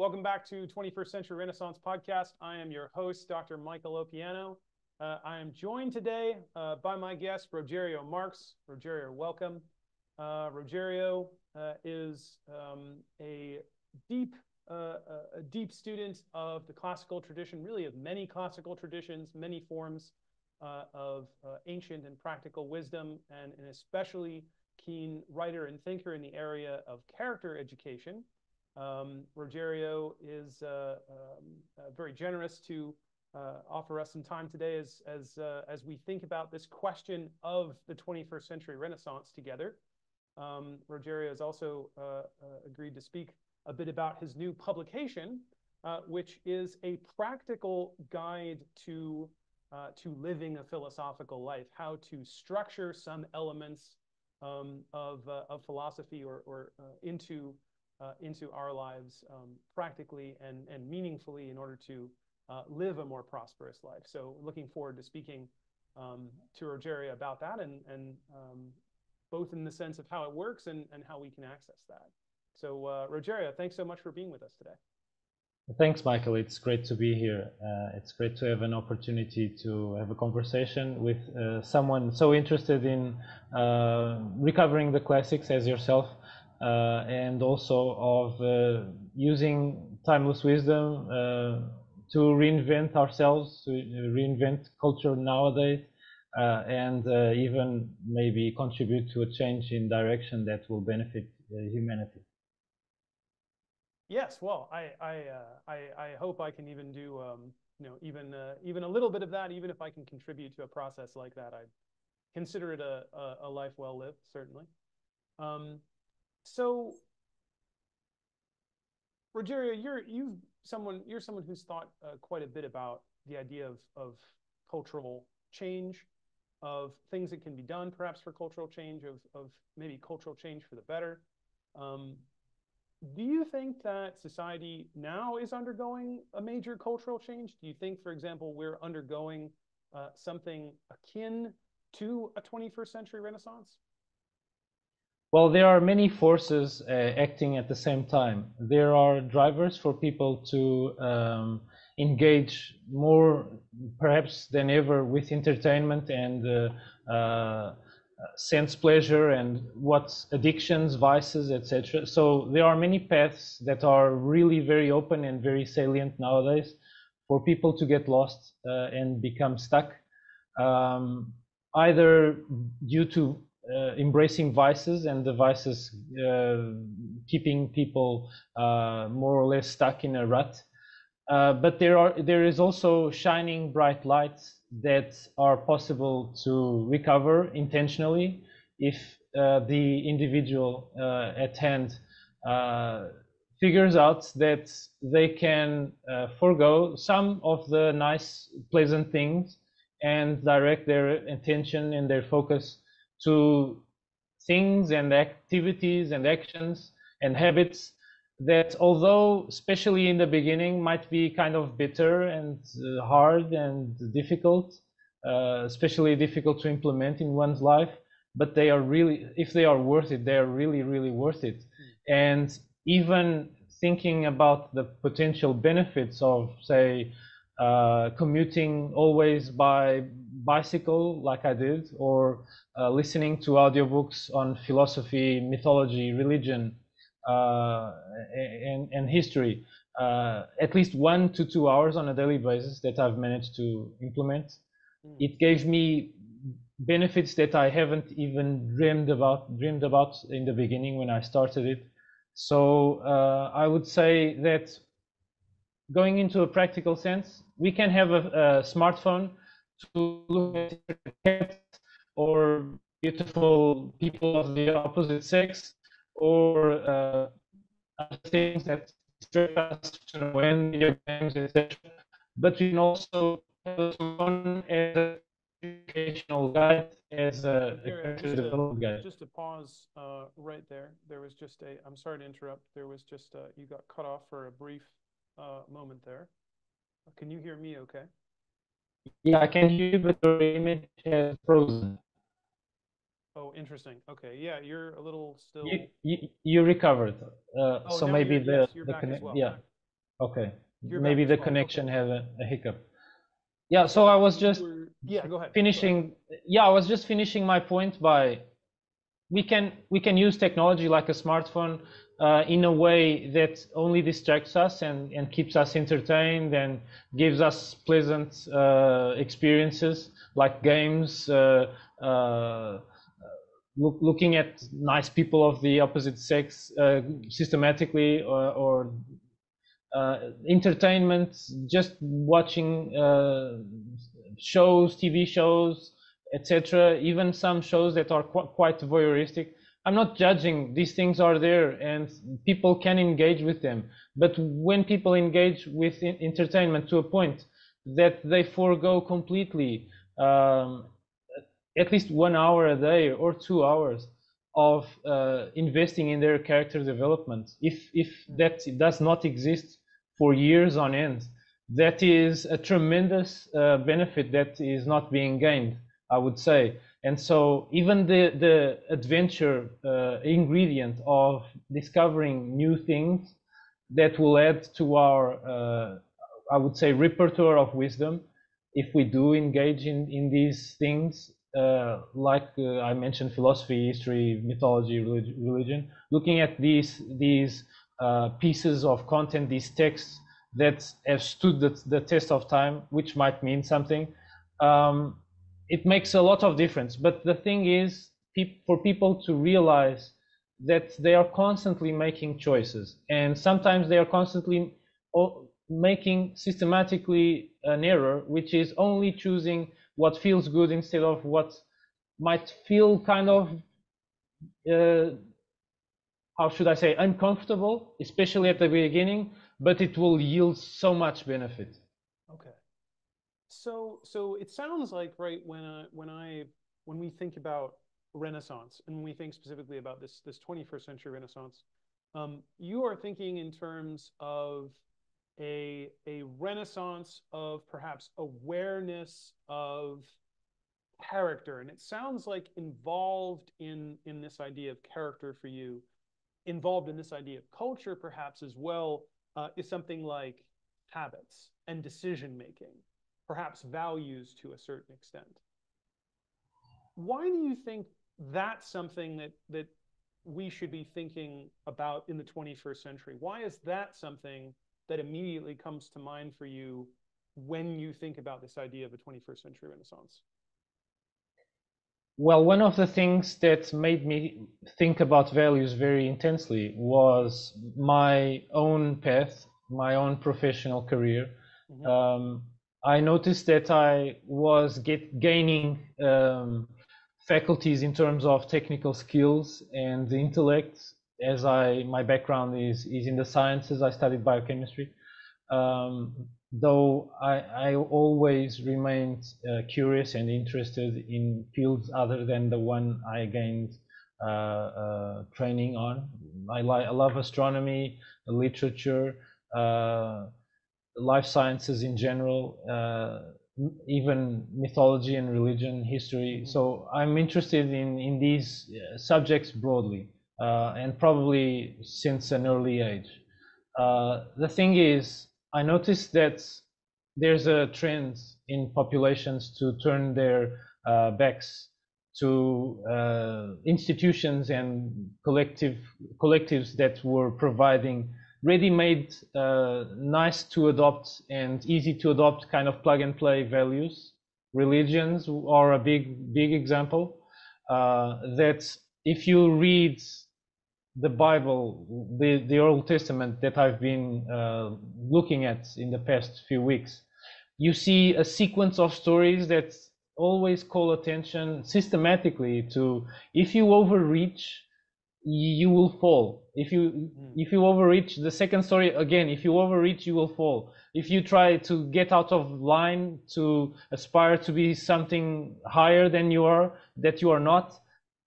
Welcome back to 21st Century Renaissance Podcast. I am your host, Dr. Michael Opiano. I am joined today by my guest, Rogerio Marques. Rogerio, welcome. Rogerio is a deep student of the classical tradition, really of many classical traditions, many forms of ancient and practical wisdom, and an especially keen writer and thinker in the area of character education. Rogerio is very generous to offer us some time today as we think about this question of the 21st century Renaissance together. Rogerio has also agreed to speak a bit about his new publication, which is a practical guide to living a philosophical life, how to structure some elements of philosophy or into our lives practically and meaningfully in order to live a more prosperous life. So looking forward to speaking to Rogerio about that and both in the sense of how it works and how we can access that. So Rogerio, thanks so much for being with us today. Thanks, Michael. It's great to be here. It's great to have an opportunity to have a conversation with someone so interested in recovering the classics as yourself. And also of using timeless wisdom to reinvent ourselves, to reinvent culture nowadays, and even maybe contribute to a change in direction that will benefit humanity. Yes, well, I hope I can even do even a little bit of that, even if I can contribute to a process like that. I consider it a life well lived, certainly. So, Rogerio, you're someone who's thought quite a bit about the idea of cultural change, of things that can be done perhaps for cultural change, of maybe cultural change for the better. Do you think that society now is undergoing a major cultural change? Do you think, for example, we're undergoing something akin to a 21st century Renaissance? Well, there are many forces acting at the same time. There are drivers for people to engage more, perhaps than ever, with entertainment and sense pleasure and what's addictions, vices, etc. So there are many paths that are really very open and very salient nowadays for people to get lost and become stuck, either due to embracing vices and the vices keeping people more or less stuck in a rut. But there is also shining bright lights that are possible to recover intentionally if the individual at hand figures out that they can forego some of the nice, pleasant things and direct their attention and their focus to things and activities and actions and habits that, although especially in the beginning might be kind of bitter and hard and difficult, especially difficult to implement in one's life, but they are really, if they are worth it, they are really, really worth it. And even thinking about the potential benefits of, say, commuting always by bicycle like I did, or listening to audiobooks on philosophy, mythology, religion, and history, at least 1 to 2 hours on a daily basis that I've managed to implement. It gave me benefits that I haven't even dreamed about in the beginning when I started it. So I would say that going into a practical sense, we can have a smartphone to look at or beautiful people of the opposite sex, or other things that distract us, when video games, etc. But we can also have a smartphone as an educational guide, as a character development guide. Just to pause right there. There was just I'm sorry to interrupt. There was just you got cut off for a brief moment there. Can you hear me okay? Yeah, I can hear you, but your image has frozen. Oh, interesting. Okay, yeah, you're a little still. You recovered. So maybe you're back as well. yeah. Okay, You're back maybe as the well. connection Okay. had a hiccup. Yeah, so So I was you just were, yeah, go ahead. finishing. Yeah, I was just finishing my point by we can use technology like a smartphone in a way that only distracts us and keeps us entertained and gives us pleasant experiences like games, looking at nice people of the opposite sex systematically, or entertainment, just watching shows, TV shows, etc. Even some shows that are quite voyeuristic. I'm not judging. These things are there, and people can engage with them. But when people engage with entertainment to a point that they forego completely, at least 1 hour a day or 2 hours of investing in their character development, if that does not exist for years on end, that is a tremendous benefit that is not being gained, I would say. And so even the adventure ingredient of discovering new things that will add to our I would say repertoire of wisdom, if we do engage in these things, like I mentioned, philosophy, history, mythology, religion, looking at these pieces of content, these texts that have stood the test of time, which might mean something. It makes a lot of difference. But the thing is, for people to realize that they are constantly making choices, and sometimes they are constantly making systematically an error, which is only choosing what feels good instead of what might feel kind of how should I say, uncomfortable, especially at the beginning, but it will yield so much benefit. Okay. So it sounds like, right, when we think about Renaissance, and when we think specifically about this 21st century Renaissance, you are thinking in terms of a renaissance of perhaps awareness of character, and it sounds like involved in this idea of character for you, involved in this idea of culture perhaps as well, is something like habits and decision making, perhaps values to a certain extent. Why do you think that's something that we should be thinking about in the 21st century? Why is that something that immediately comes to mind for you when you think about this idea of a 21st century Renaissance? Well, one of the things that made me think about values very intensely was my own path, my own professional career. Mm-hmm. I noticed that I was gaining faculties in terms of technical skills and intellect, as my background is in the sciences. I studied biochemistry. Though I always remained curious and interested in fields other than the one I gained training on. I love astronomy, literature, life sciences in general, even mythology and religion, history. So I'm interested in these subjects broadly, and probably since an early age. The thing is, I noticed that there's a trend in populations to turn their backs to institutions and collectives that were providing ready-made, nice to adopt and easy to adopt kind of plug-and-play values. Religions are a big example. That if you read the Bible, the Old Testament that I've been looking at in the past few weeks, you see a sequence of stories that always call attention systematically to, if you overreach, you will fall. If you overreach, the second story again, if you overreach, you will fall. If you try to get out of line, to aspire to be something higher than you are, that you are not,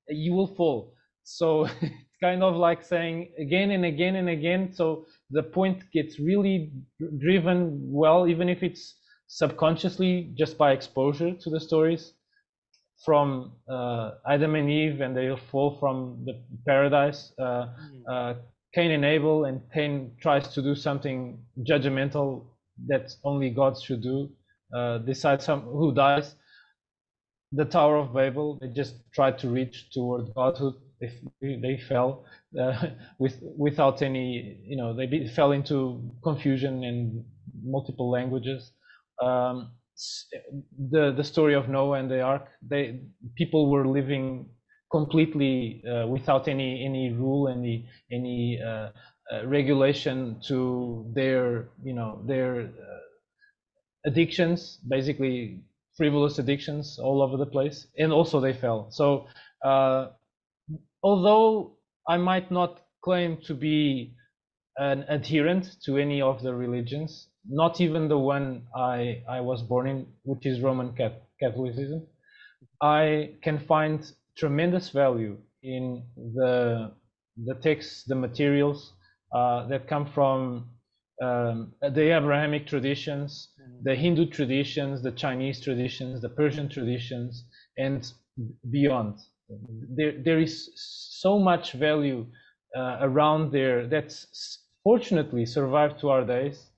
you will fall. So it's kind of like saying again and again and again. So the point gets really driven well, even if it's subconsciously, just by exposure to the stories, from Adam and Eve and their fall from the paradise, Cain and Abel, and Cain tries to do something judgmental that only gods should do, decides who dies. The Tower of Babel, they just tried to reach toward godhood. They fell without any, they fell into confusion and multiple languages. The story of Noah and the ark, people were living completely without any rule, any regulation to their addictions, basically frivolous addictions all over the place, and also they fell. So although I might not claim to be an adherent to any of the religions, not even the one I was born in, which is Roman Catholicism, I can find tremendous value in the texts, the materials that come from the Abrahamic traditions, the Hindu traditions, the Chinese traditions, the Persian traditions, and beyond. There is so much value around there that's fortunately survived to our days,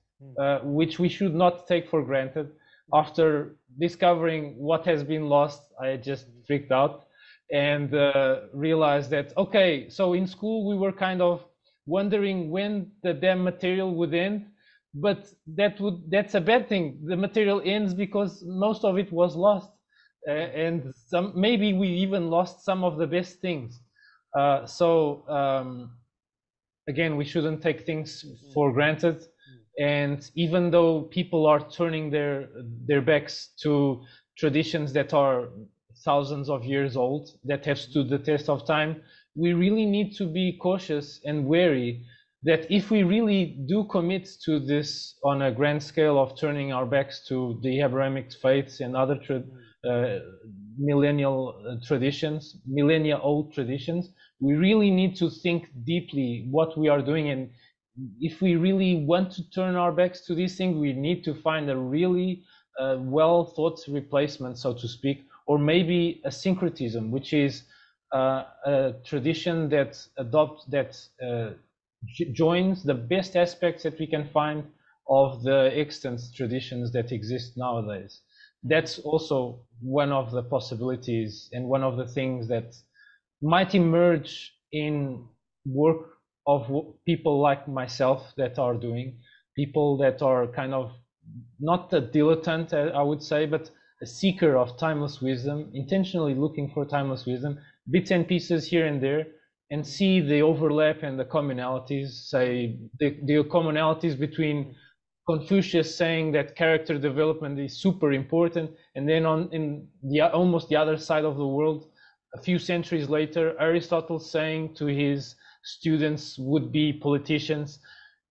which we should not take for granted. After discovering what has been lost, I just freaked out and realized that, okay, so in school we were kind of wondering when the damn material would end, but that's a bad thing. The material ends because most of it was lost, and maybe we even lost some of the best things. Again, we shouldn't take things for granted. And even though people are turning their backs to traditions that are thousands of years old, that have stood the test of time, we really need to be cautious and wary that if we really do commit to this on a grand scale of turning our backs to the Abrahamic faiths and other millennia old traditions, we really need to think deeply what we are doing. And if we really want to turn our backs to these things, we need to find a really well thought replacement, so to speak, or maybe a syncretism, which is a tradition that joins the best aspects that we can find of the extant traditions that exist nowadays. That's also one of the possibilities and one of the things that might emerge in work of people like myself that are doing, people that are kind of not a dilettante, I would say, but a seeker of timeless wisdom, intentionally looking for timeless wisdom, bits and pieces here and there, and see the overlap and the commonalities, say the commonalities between Confucius saying that character development is super important, and then in the almost the other side of the world, a few centuries later, Aristotle saying to his students, would-be politicians,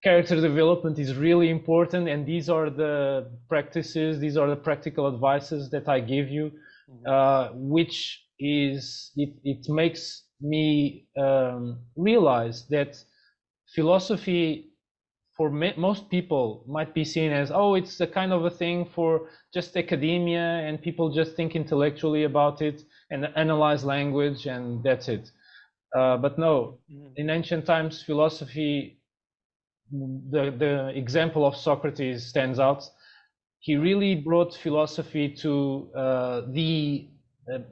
character development is really important, and these are the practices, these are the practical advices that I give you, which is, it makes me realize that philosophy for most people might be seen as, oh, it's a kind of a thing for just academia, and people just think intellectually about it and analyze language, and that's it. But no, in ancient times, philosophy, the example of Socrates stands out. He really brought philosophy to the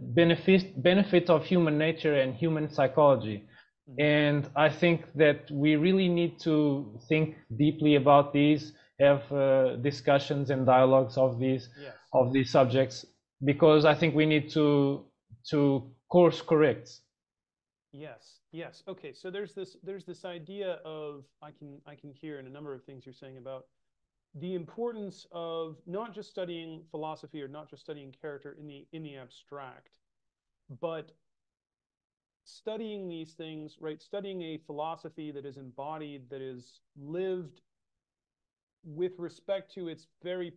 benefit of human nature and human psychology. And I think that we really need to think deeply about these, have discussions and dialogues of these subjects, because I think we need to course correct. Yes. Okay. So there's this idea of, I can hear in a number of things you're saying about the importance of not just studying philosophy or not just studying character in the abstract, but studying these things, right? Studying a philosophy that is embodied, that is lived with respect to its very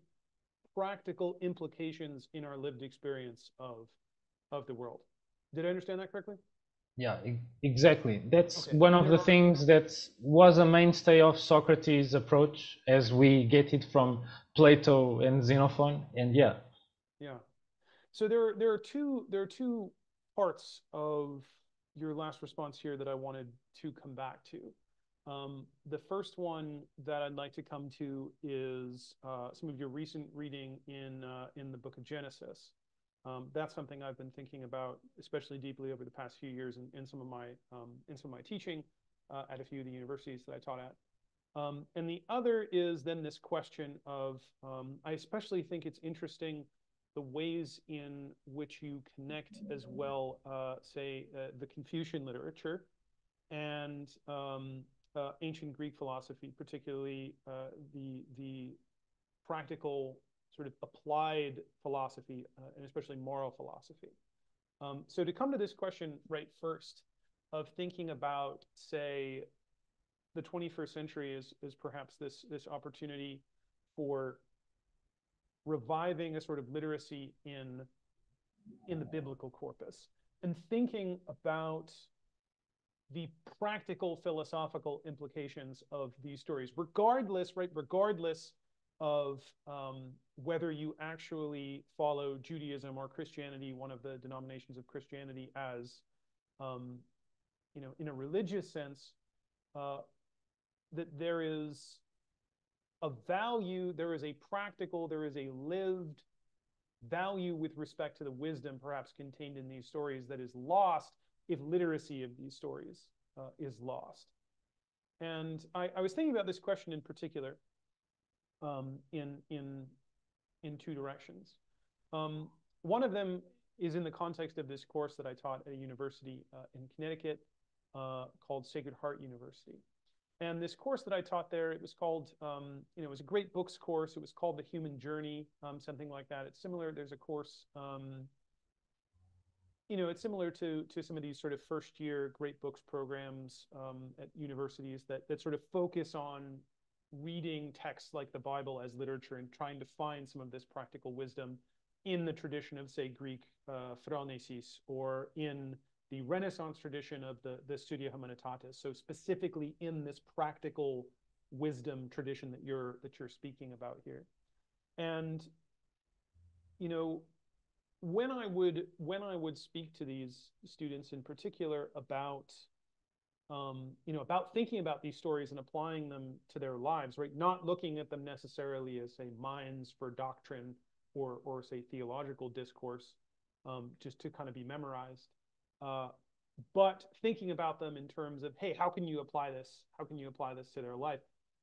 practical implications in our lived experience of the world. Did I understand that correctly? Yeah, exactly. That's one of the things that was a mainstay of Socrates' approach, as we get it from Plato and Xenophon. And yeah. So there are two parts of your last response here that I wanted to come back to. The first one that I'd like to come to is some of your recent reading in the book of Genesis. That's something I've been thinking about especially deeply over the past few years in some of my teaching at a few of the universities that I taught at. And the other is then this question of, I especially think it's interesting the ways in which you connect as well, say, the Confucian literature and ancient Greek philosophy, particularly the practical sort of applied philosophy, and especially moral philosophy. So to come to this question right first of thinking about, say, the 21st century is perhaps this opportunity for reviving a sort of literacy in the biblical corpus and thinking about the practical philosophical implications of these stories, regardless of whether you actually follow Judaism or Christianity, one of the denominations of Christianity, as in a religious sense, that there is a value, there is a practical, there is a lived value with respect to the wisdom perhaps contained in these stories that is lost if literacy of these stories is lost. And I was thinking about this question in particular in two directions. One of them is in the context of this course that I taught at a university in Connecticut called Sacred Heart University. And this course that I taught there, it was called, it was a great books course. It was called The Human Journey, something like that. It's similar. There's a course, it's similar to some of these sort of first year great books programs at universities that sort of focus on reading texts like the Bible as literature and trying to find some of this practical wisdom in the tradition of, say, Greek phronesis, or in the Renaissance tradition of the Studia Humanitatis. So specifically in this practical wisdom tradition that you're speaking about here. And when I would speak to these students in particular about about thinking about these stories and applying them to their lives, right? Not looking at them necessarily as, say, minds for doctrine or say theological discourse, just to kind of be memorized. But thinking about them in terms of, hey, how can you apply this? How can you apply this to their life?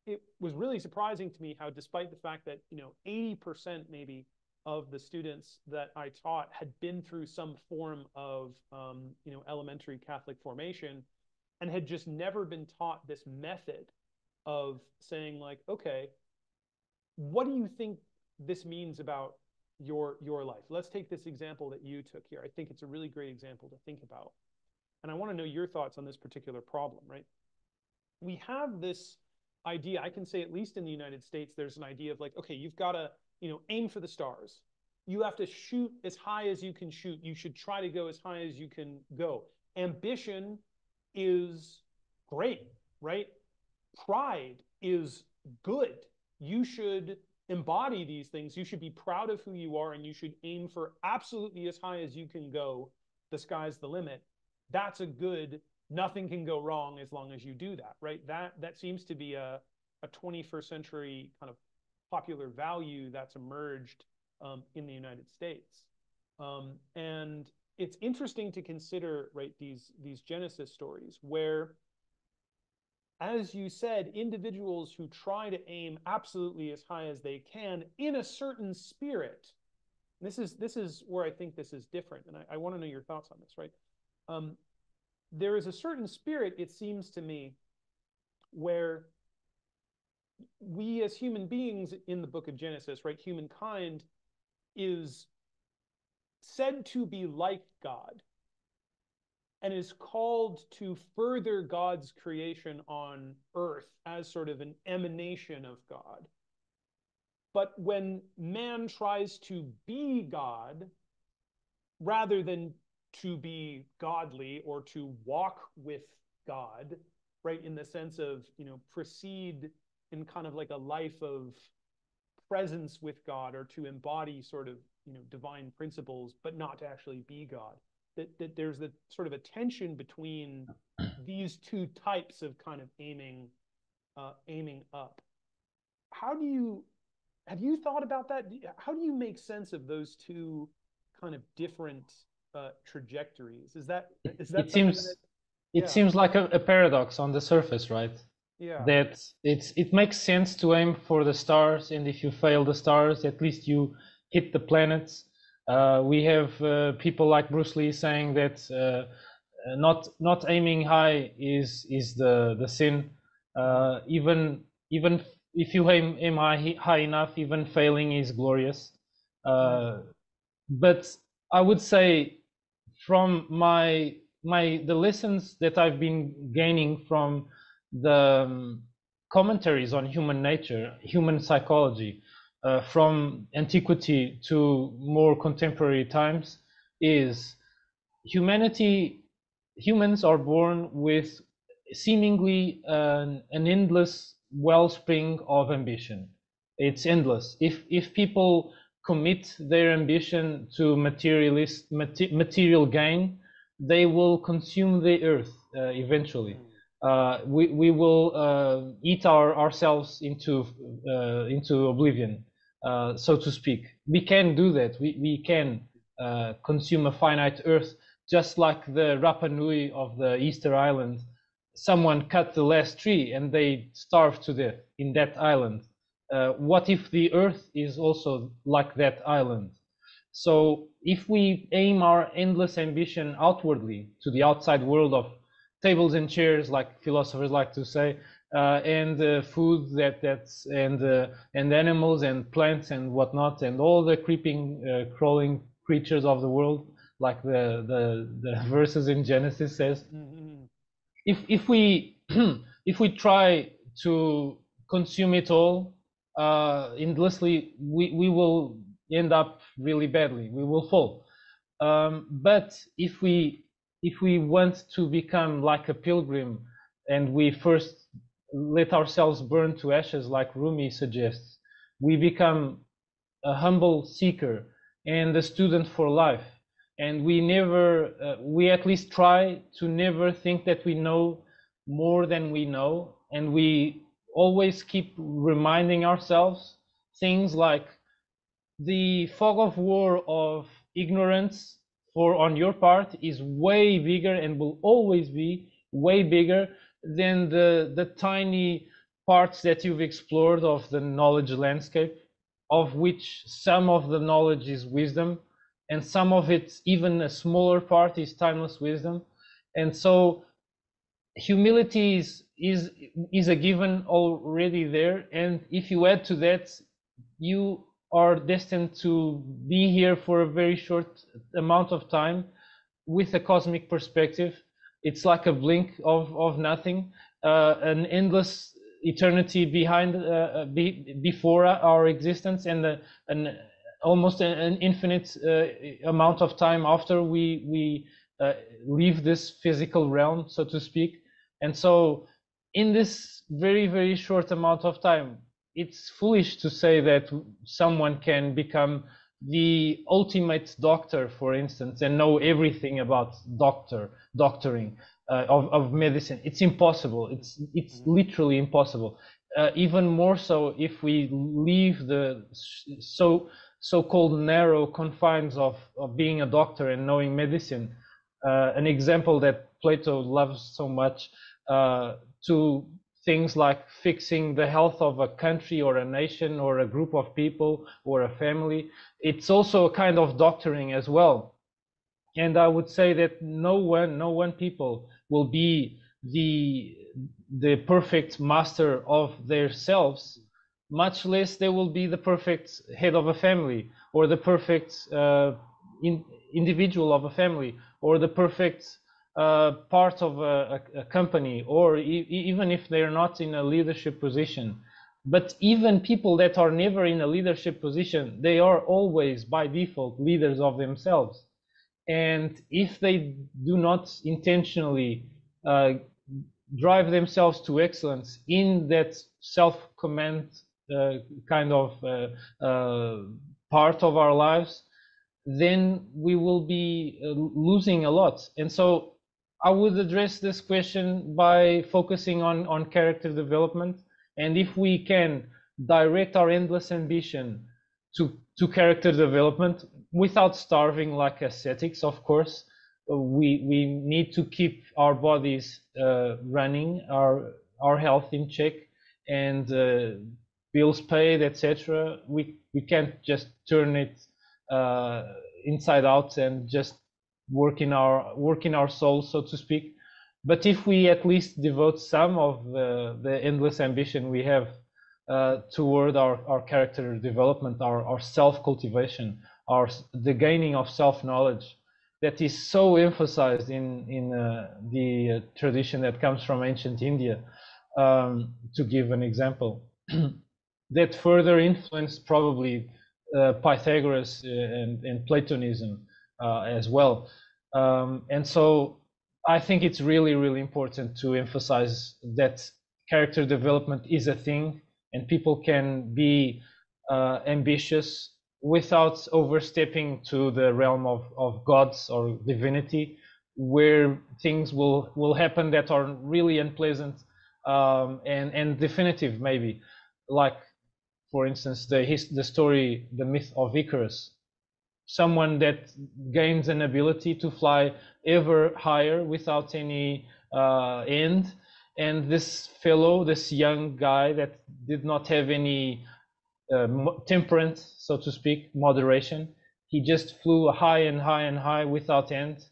It was really surprising to me how, despite the fact that 80% maybe of the students that I taught had been through some form of elementary Catholic formation and had just never been taught this method of saying, like, okay, what do you think this means about your life? Let's take this example that you took here. I think it's a really great example to think about. And I want to know your thoughts on this particular problem, right? We have this idea, I can say at least in the United States, there's an idea of like, okay, you've got to, aim for the stars. You have to shoot as high as you can shoot. You should try to go as high as you can go. Ambition is great, right? Pride is good. You should embody these things. You should be proud of who you are, and you should aim for absolutely as high as you can go. The sky's the limit. That's a good, nothing can go wrong as long as you do that, right? That seems to be a 21st century kind of popular value that's emerged in the United States. And it's interesting to consider, right, these Genesis stories where, as you said, individuals who try to aim absolutely as high as they can in a certain spirit. This is where I think this is different, and I want to know your thoughts on this, right? There is a certain spirit, it seems to me, where we as human beings in the book of Genesis, right, humankind is said to be like God and is called to further God's creation on earth as sort of an emanation of God. But when man tries to be God, rather than to be godly or to walk with God, right, in the sense of, proceed in kind of like a life of presence with God, or to embody sort of, divine principles, but not to actually be God. That there's the sort of a tension between these two types of kind of aiming up. How do you have you thought about that? How do you make sense of those two kind of different trajectories? Is that It something that seems it yeah seems like a paradox on the surface, right? yeah That it makes sense to aim for the stars, and if you fail the stars, at least you hit the planets. We have people like Bruce Lee saying that not aiming high is the sin. Even if you aim high enough, even failing is glorious. But I would say from the lessons that I've been gaining from the commentaries on human nature, human psychology, from antiquity to more contemporary times, is humans are born with seemingly an endless wellspring of ambition. It's endless. If people commit their ambition to material gain, they will consume the earth eventually. We will eat ourselves into oblivion, so to speak. We can do that. We can consume a finite earth, just like the Rapa Nui of the Easter Island. Someone cut the last tree and they starved to death in that island. What if the earth is also like that island? So if we aim our endless ambition outwardly to the outside world of tables and chairs, like philosophers like to say, and food and animals and plants and whatnot, and all the creeping, crawling creatures of the world, like the verses in Genesis says. If we if we try to consume it all endlessly, we will end up really badly. We will fall. But if we want to become like a pilgrim, and we first let ourselves burn to ashes, like Rumi suggests, we become a humble seeker and a student for life. And we at least try to never think that we know more than we know. And we always keep reminding ourselves things like the fog of war of ignorance on your part is way bigger and will always be way bigger than the tiny parts that you've explored of the knowledge landscape, of which some of the knowledge is wisdom, and some of it, even a smaller part, is timeless wisdom. And so humility is a given already there, and if you add to that, you are destined to be here for a very short amount of time with a cosmic perspective. It's like a blink of nothing, an endless eternity before our existence, and almost an infinite amount of time after we leave this physical realm, so to speak. And so in this very, very short amount of time, it's foolish to say that someone can become the ultimate doctor, for instance, and know everything about doctoring of medicine. It's impossible. It's literally impossible. Even more so if we leave the so-called narrow confines of being a doctor and knowing medicine. An example that Plato loves so much, to things like fixing the health of a country or a nation or a group of people or a family. It's also a kind of doctoring as well. And I would say that no one people will be the perfect master of their selves, much less they will be the perfect head of a family, or the perfect individual of a family, or the perfect part of a company, or even if they're not in a leadership position. But even people that are never in a leadership position, they are always by default leaders of themselves. And if they do not intentionally drive themselves to excellence in that self-command kind of part of our lives, then we will be losing a lot. And so I would address this question by focusing on character development. And if we can direct our endless ambition to character development without starving like ascetics, of course, we need to keep our bodies running, our health in check, and bills paid, etc. We can't just turn it inside out and just work in our soul, so to speak. But if we at least devote some of the endless ambition we have toward our character development, our self-cultivation, the gaining of self-knowledge, that is so emphasized in the tradition that comes from ancient India, to give an example, that further influenced probably Pythagoras and Platonism as well. And so I think it's really, really important to emphasize that character development is a thing, and people can be ambitious without overstepping to the realm of gods or divinity, where things will happen that are really unpleasant and definitive, maybe, like, for instance, the story, the myth of Icarus, someone that gains an ability to fly ever higher without any end, and this fellow, this young guy that did not have any temperance, so to speak, moderation, he just flew high and high and high without end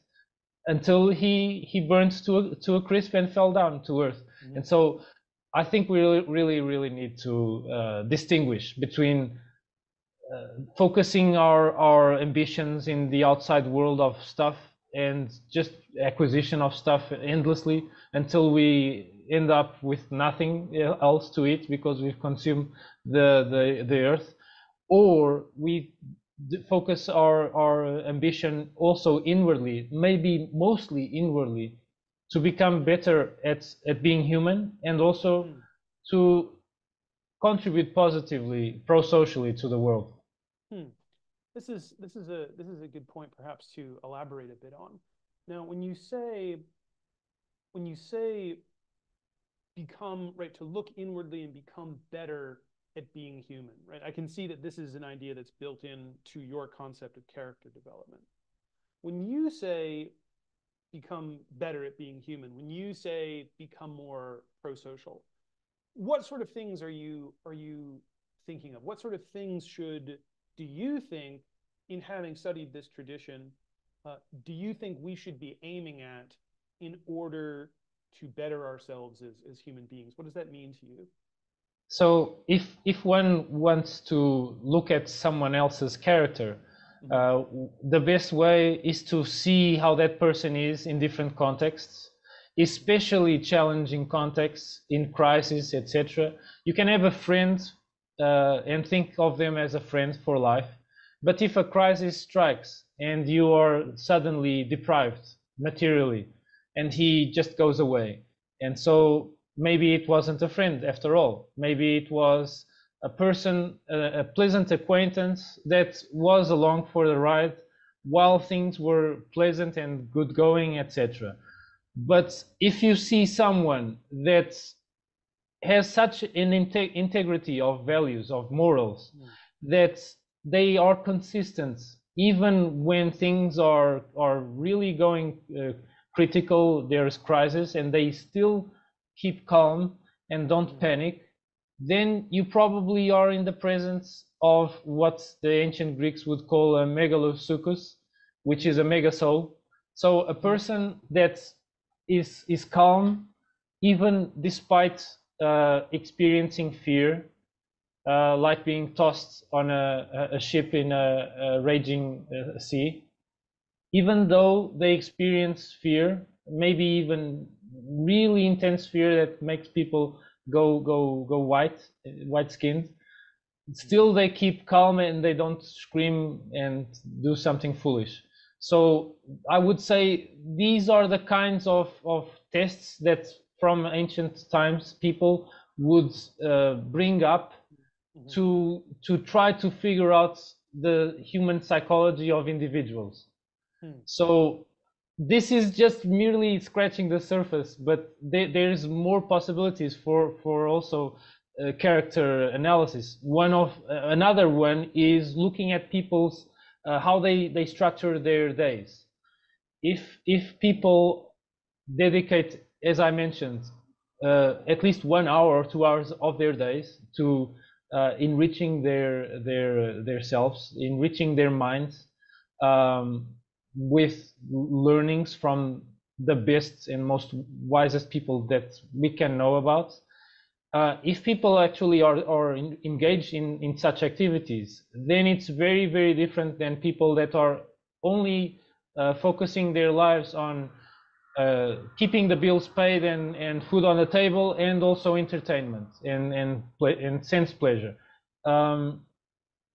until he burned to a crisp and fell down to earth. Mm-hmm. And so I think we really need to distinguish between focusing our ambitions in the outside world of stuff and just acquisition of stuff endlessly until we end up with nothing else to eat because we've consumed the earth, or we focus our ambition also inwardly, maybe mostly inwardly, to become better at being human, and also to contribute positively, pro-socially to the world. This is a good point, perhaps, to elaborate a bit on. Now, when you say become, right, to look inwardly and become better at being human, right? I can see that this is an idea that's built into your concept of character development. When you say become better at being human, when you say become more pro-social, what sort of things are you thinking of? What sort of things do you think, in having studied this tradition, do you think we should be aiming at in order to better ourselves as human beings? What does that mean to you? So if one wants to look at someone else's character, the best way is to see how that person is in different contexts, especially challenging contexts, in crisis, etc. You can have a friend and think of them as a friend for life, but if a crisis strikes and you are suddenly deprived materially and he just goes away, and so maybe it wasn't a friend after all, maybe it was a person, a pleasant acquaintance that was along for the ride while things were pleasant and good going, etc. But if you see someone that has such an integrity of values, of morals, that they are consistent even when things are really going critical, there's crisis, and they still keep calm and don't panic, then you probably are in the presence of what the ancient Greeks would call a megalosukos, which is a mega soul. So a person that is calm even despite experiencing fear, like being tossed on a ship in a raging sea. Even though they experience fear, maybe even really intense fear that makes people go white-skinned, still they keep calm and they don't scream and do something foolish. So I would say these are the kinds of tests that from ancient times people would bring up to try to figure out the human psychology of individuals. So this is just merely scratching the surface, but there's more possibilities for also character analysis. Another one is looking at people's how they structure their days. If people dedicate, as I mentioned, at least 1 hour or 2 hours of their days to enriching their selves, enriching their minds, um, with learnings from the best and most wisest people that we can know about. If people actually are engaged in such activities, then it's very, very different than people that are only focusing their lives on keeping the bills paid and food on the table, and also entertainment and sense pleasure. Um,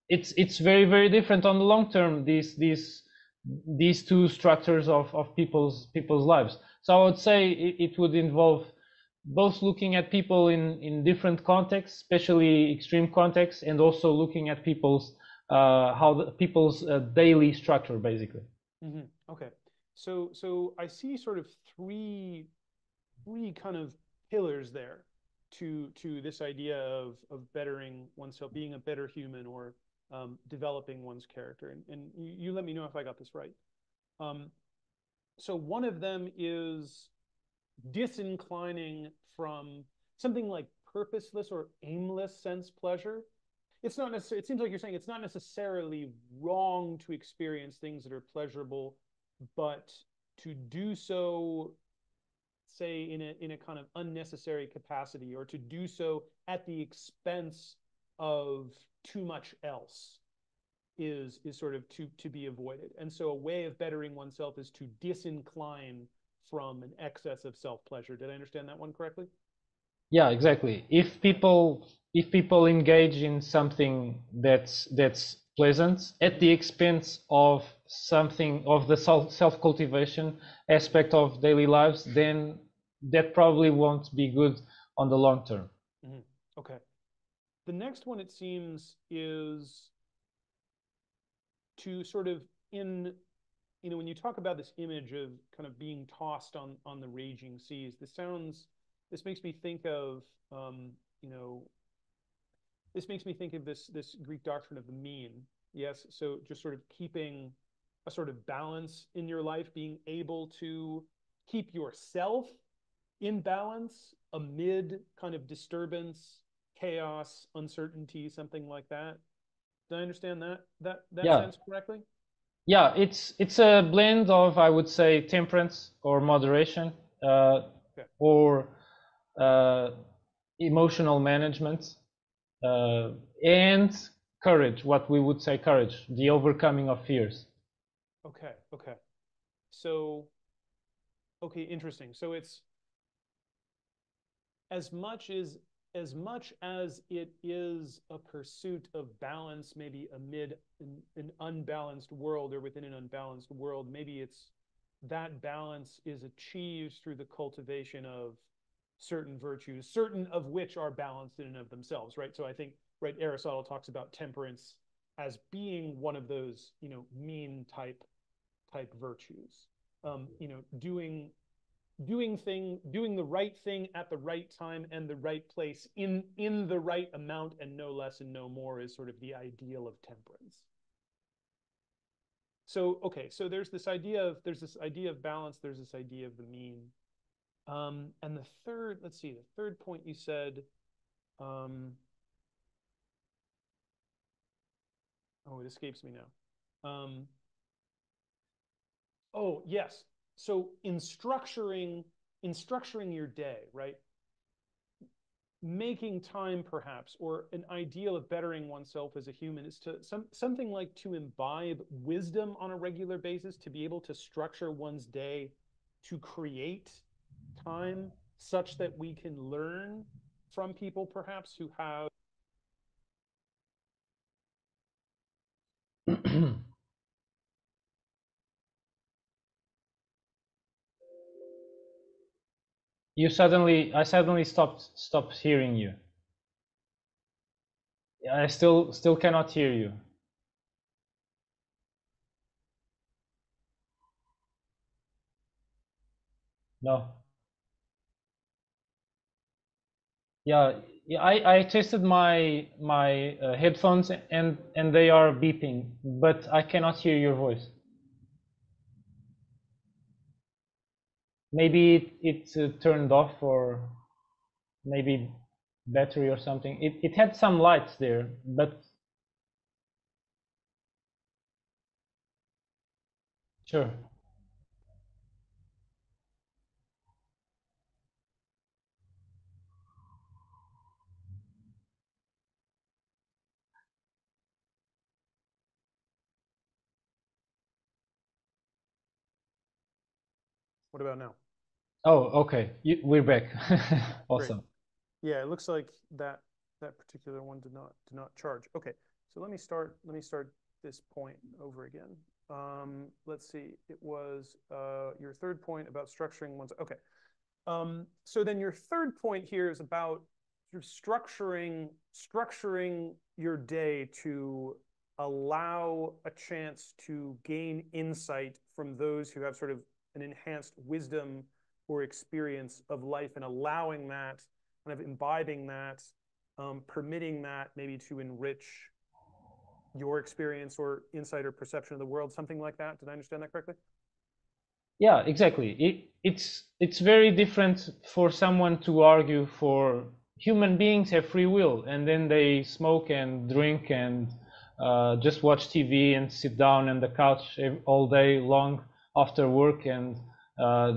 it's very, very different on the long term, these two structures of people's lives. So I would say it would involve both looking at people in different contexts, especially extreme contexts, and also looking at people's people's daily structure, basically. Okay, so I see sort of three kind of pillars there to this idea of bettering oneself, being a better human, or developing one's character. And you let me know if I got this right. Um, so one of them is disinclining from something like purposeless or aimless sense pleasure. It's not necessarily, it seems like you're saying it's not necessarily wrong to experience things that are pleasurable, but to do so, say, in a kind of unnecessary capacity, or to do so at the expense of too much else, is sort of to be avoided. And so a way of bettering oneself is to disincline from an excess of self-pleasure. Did I understand that one correctly? Yeah, exactly. If people engage in something that's pleasant at the expense of something of the self-cultivation aspect of daily lives, then that probably won't be good on the long term. Mm-hmm. Okay. The next one, it seems, is to sort of, in when you talk about this image of kind of being tossed on the raging seas, this makes me think of you know this makes me think of this Greek doctrine of the mean. Yes, so just sort of keeping a sort of balance in your life, being able to keep yourself in balance amid kind of disturbance, chaos, uncertainty, something like that. Did I understand that Yeah, sense correctly? yeah, it's a blend of, I would say, temperance or moderation, uh, Okay. or uh, emotional management, uh, and courage, what we would say courage, the overcoming of fears. Okay. Okay. So, okay, interesting. So it's as much as it is a pursuit of balance, maybe amid an unbalanced world, or within an unbalanced world, maybe it's that balance is achieved through the cultivation of certain virtues, certain of which are balanced in and of themselves, right? So I think, right, Aristotle talks about temperance as being one of those, mean type virtues. Doing the right thing at the right time and the right place in the right amount, and no less and no more, is sort of the ideal of temperance. So okay, so there's this idea of balance, there's this idea of the mean. And the third point you said, um, oh, it escapes me now. Oh, yes. So in structuring your day, right? Making time, perhaps, or an ideal of bettering oneself as a human, is to something like to imbibe wisdom on a regular basis, to be able to structure one's day to create time such that we can learn from people, perhaps, who have. I suddenly stopped hearing you. I still cannot hear you. No. Yeah, yeah, I tested my headphones and they are beeping, but I cannot hear your voice. Maybe it's turned off, or maybe battery or something. It had some lights there, but sure. What about now? Oh, okay. We're back. Great. Awesome. Yeah, it looks like that particular one did not charge. Okay, so let me start this point over again. Let's see. It was your third point about structuring one's. Okay. So then your third point here is about sort of structuring your day to allow a chance to gain insight from those who have sort of an enhanced wisdom or experience of life, and allowing that, kind of imbibing that, permitting that maybe to enrich your experience or insight or perception of the world, something like that. Did I understand that correctly? Yeah, exactly. It's very different for someone to argue for human beings have free will, and then they smoke and drink and just watch TV and sit down on the couch all day long after work, and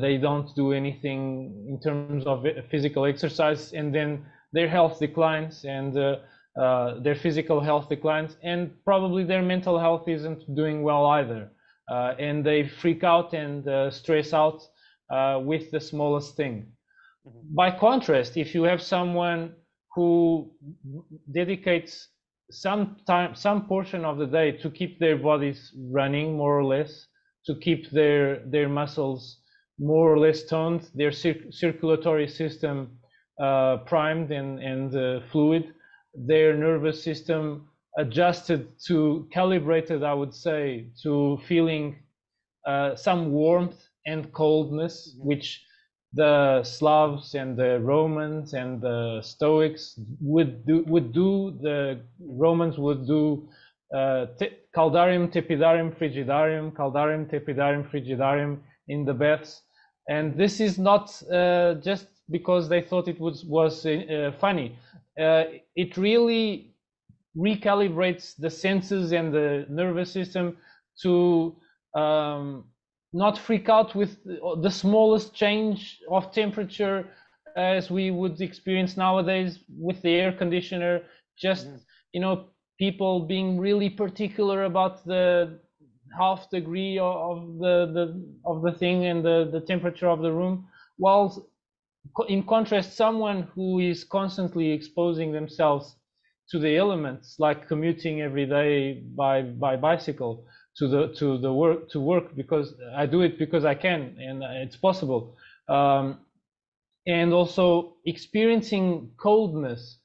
they don't do anything in terms of physical exercise, and then their health declines, and their physical health declines, and probably their mental health isn't doing well either. And they freak out and stress out with the smallest thing. Mm-hmm. By contrast, if you have someone who dedicates some time, some portion of the day to keep their bodies running more or less, to keep their muscles more or less toned, their circulatory system primed and fluid, their nervous system adjusted to calibrated, I would say, to feeling some warmth and coldness, mm-hmm. which the Slavs and the Romans and the Stoics would do. The Romans would do caldarium tepidarium frigidarium, caldarium tepidarium frigidarium in the baths, and this is not just because they thought it was funny. It really recalibrates the senses and the nervous system to not freak out with the smallest change of temperature as we would experience nowadays with the air conditioner. Just, mm-hmm. People being really particular about the half degree of the thing and the temperature of the room, while in contrast, someone who is constantly exposing themselves to the elements, like commuting every day by bicycle to work, because I do it because I can and it's possible, and also experiencing coldness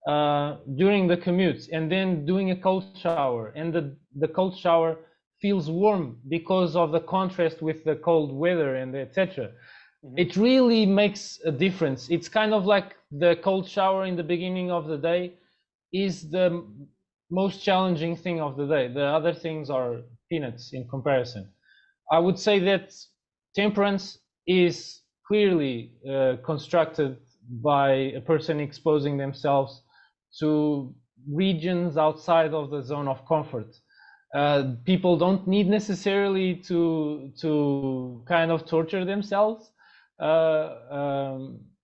during the commute, and then doing a cold shower, and the cold shower feels warm because of the contrast with the cold weather and etc. Mm-hmm. It really makes a difference. It's kind of like the cold shower in the beginning of the day is the most challenging thing of the day. The other things are peanuts in comparison. I would say that temperance is clearly constructed by a person exposing themselves to regions outside of the zone of comfort. People don't need necessarily to kind of torture themselves,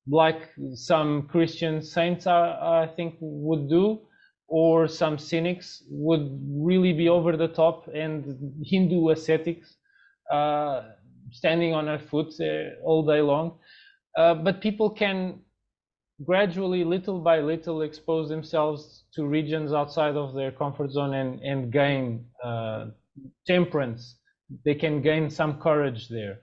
like some Christian saints I think would do, or some cynics would really be over the top, and Hindu ascetics standing on their foot all day long. But people can gradually, little by little, expose themselves to regions outside of their comfort zone and gain temperance. They can gain some courage there.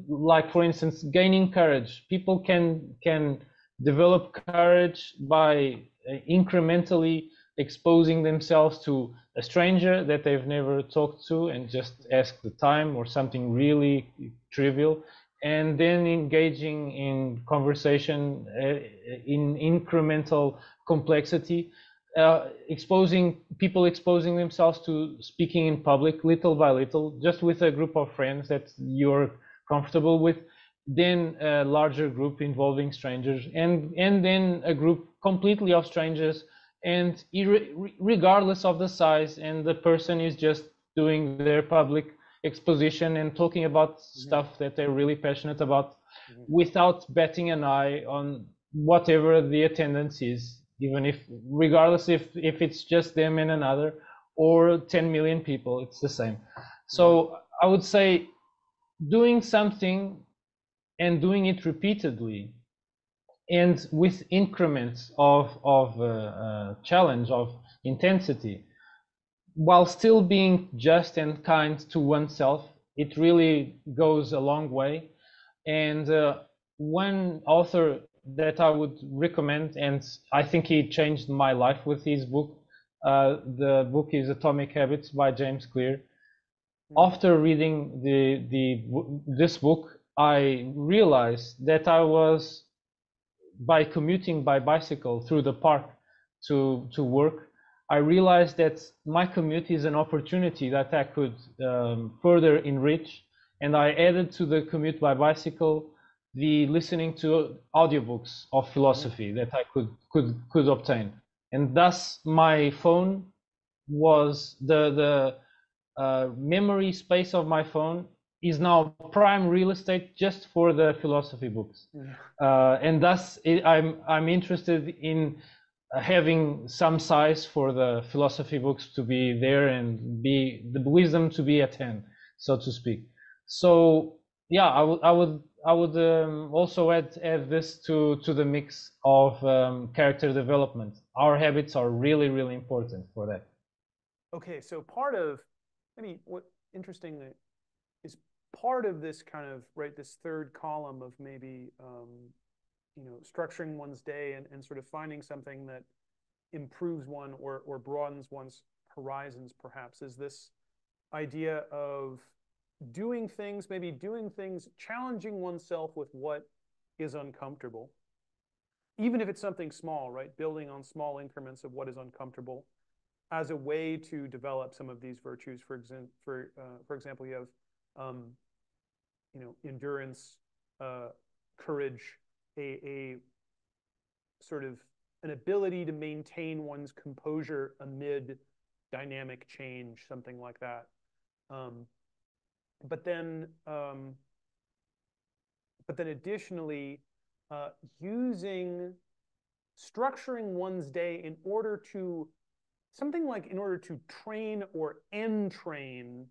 Like, for instance, gaining courage. People can develop courage by incrementally exposing themselves to a stranger that they've never talked to and just ask the time, or something really trivial, and then engaging in conversation in incremental complexity, exposing themselves to speaking in public little by little, just with a group of friends that you're comfortable with, then a larger group involving strangers, and then a group completely of strangers, and regardless of the size, and the person is just doing their public exposition and talking about stuff that they're really passionate about, without batting an eye on whatever the attendance is, even if, regardless if it's just them and another or 10 million people, it's the same. So I would say doing something and doing it repeatedly and with increments of challenge, of intensity, while still being just and kind to oneself, it really goes a long way. And one author that I would recommend, and I think he changed my life with his book, the book is Atomic Habits by James Clear. After reading this book, I realized that I was, by commuting by bicycle through the park to work, I realized that my commute is an opportunity that I could further enrich, and I added to the commute by bicycle the listening to audiobooks of philosophy that I could obtain, and thus my phone was the memory space of my phone is now prime real estate just for the philosophy books, and thus I'm interested in having some size for the philosophy books to be there and be the wisdom to be at hand, so to speak. So yeah, I would also add this to the mix of character development. Our habits are really, really important for that. Okay, so part of, what interesting is part of this kind of, right, this third column of maybe structuring one's day and sort of finding something that improves one or broadens one's horizons, perhaps, is this idea of doing things, challenging oneself with what is uncomfortable, even if it's something small, right? Building on small increments of what is uncomfortable as a way to develop some of these virtues. For example, you have endurance, courage, a sort of an ability to maintain one's composure amid dynamic change, something like that. But then additionally, structuring one's day in order to train or entrain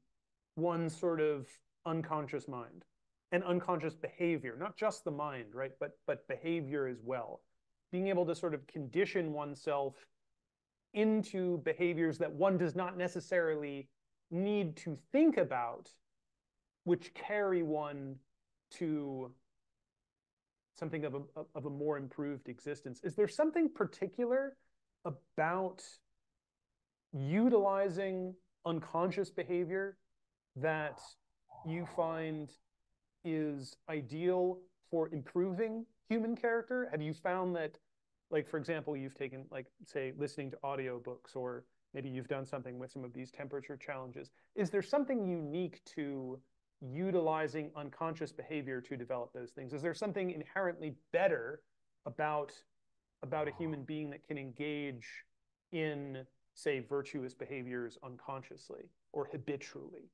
one's sort of unconscious mind and unconscious behavior, not just the mind, right? But behavior as well. Being able to sort of condition oneself into behaviors that one does not necessarily need to think about, which carry one to something of a more improved existence. Is there something particular about utilizing unconscious behavior that you find is ideal for improving human character? Have you found that, like, for example, you've taken, like, say, listening to audiobooks, or maybe you've done something with some of these temperature challenges. Is there something unique to utilizing unconscious behavior to develop those things? Is there something inherently better about a human being that can engage in, say, virtuous behaviors unconsciously or habitually?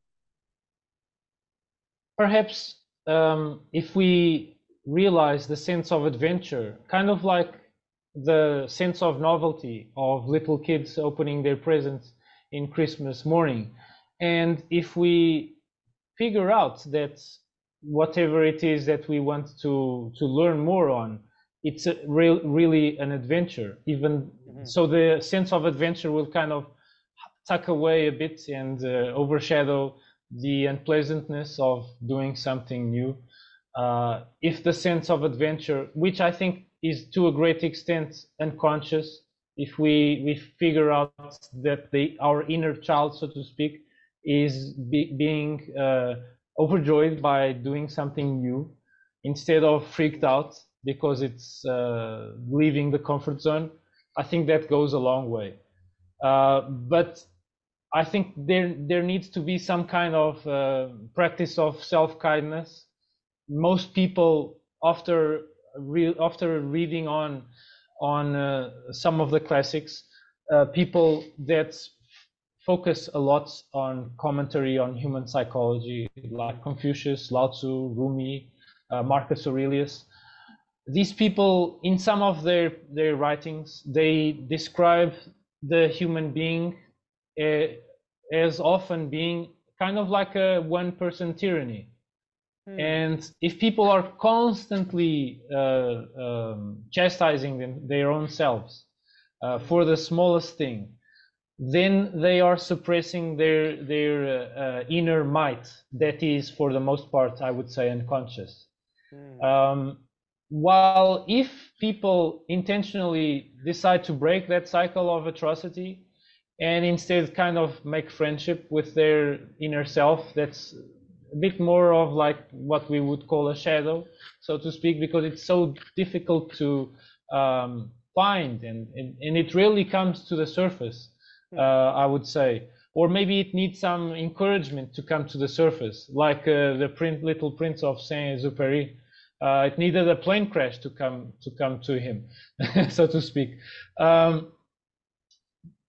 Perhaps if we realize the sense of adventure, kind of like the sense of novelty of little kids opening their presents in Christmas morning, and if we figure out that whatever it is that we want to learn more on, it's really an adventure, even so the sense of adventure will kind of tuck away a bit and overshadow the unpleasantness of doing something new. If the sense of adventure, which I think is to a great extent unconscious, if we figure out that our inner child, so to speak, is being overjoyed by doing something new, instead of freaked out because it's leaving the comfort zone. I think that goes a long way. But I think there needs to be some kind of practice of self-kindness. Most people, after reading on some of the classics, people that focus a lot on commentary on human psychology, like Confucius, Lao Tzu, Rumi, Marcus Aurelius. These people, in some of their writings, they describe the human being as often being kind of like a one-person tyranny. And if people are constantly chastising their own selves for the smallest thing, then they are suppressing their inner might that is, for the most part, I would say, unconscious. While if people intentionally decide to break that cycle of atrocity and instead kind of make friendship with their inner self, that's a bit more of like what we would call a shadow, so to speak, because it's so difficult to find, and it rarely comes to the surface, I would say. Or maybe it needs some encouragement to come to the surface, like the Little Prince of Saint-Exupéry. It needed a plane crash to come to him, so to speak.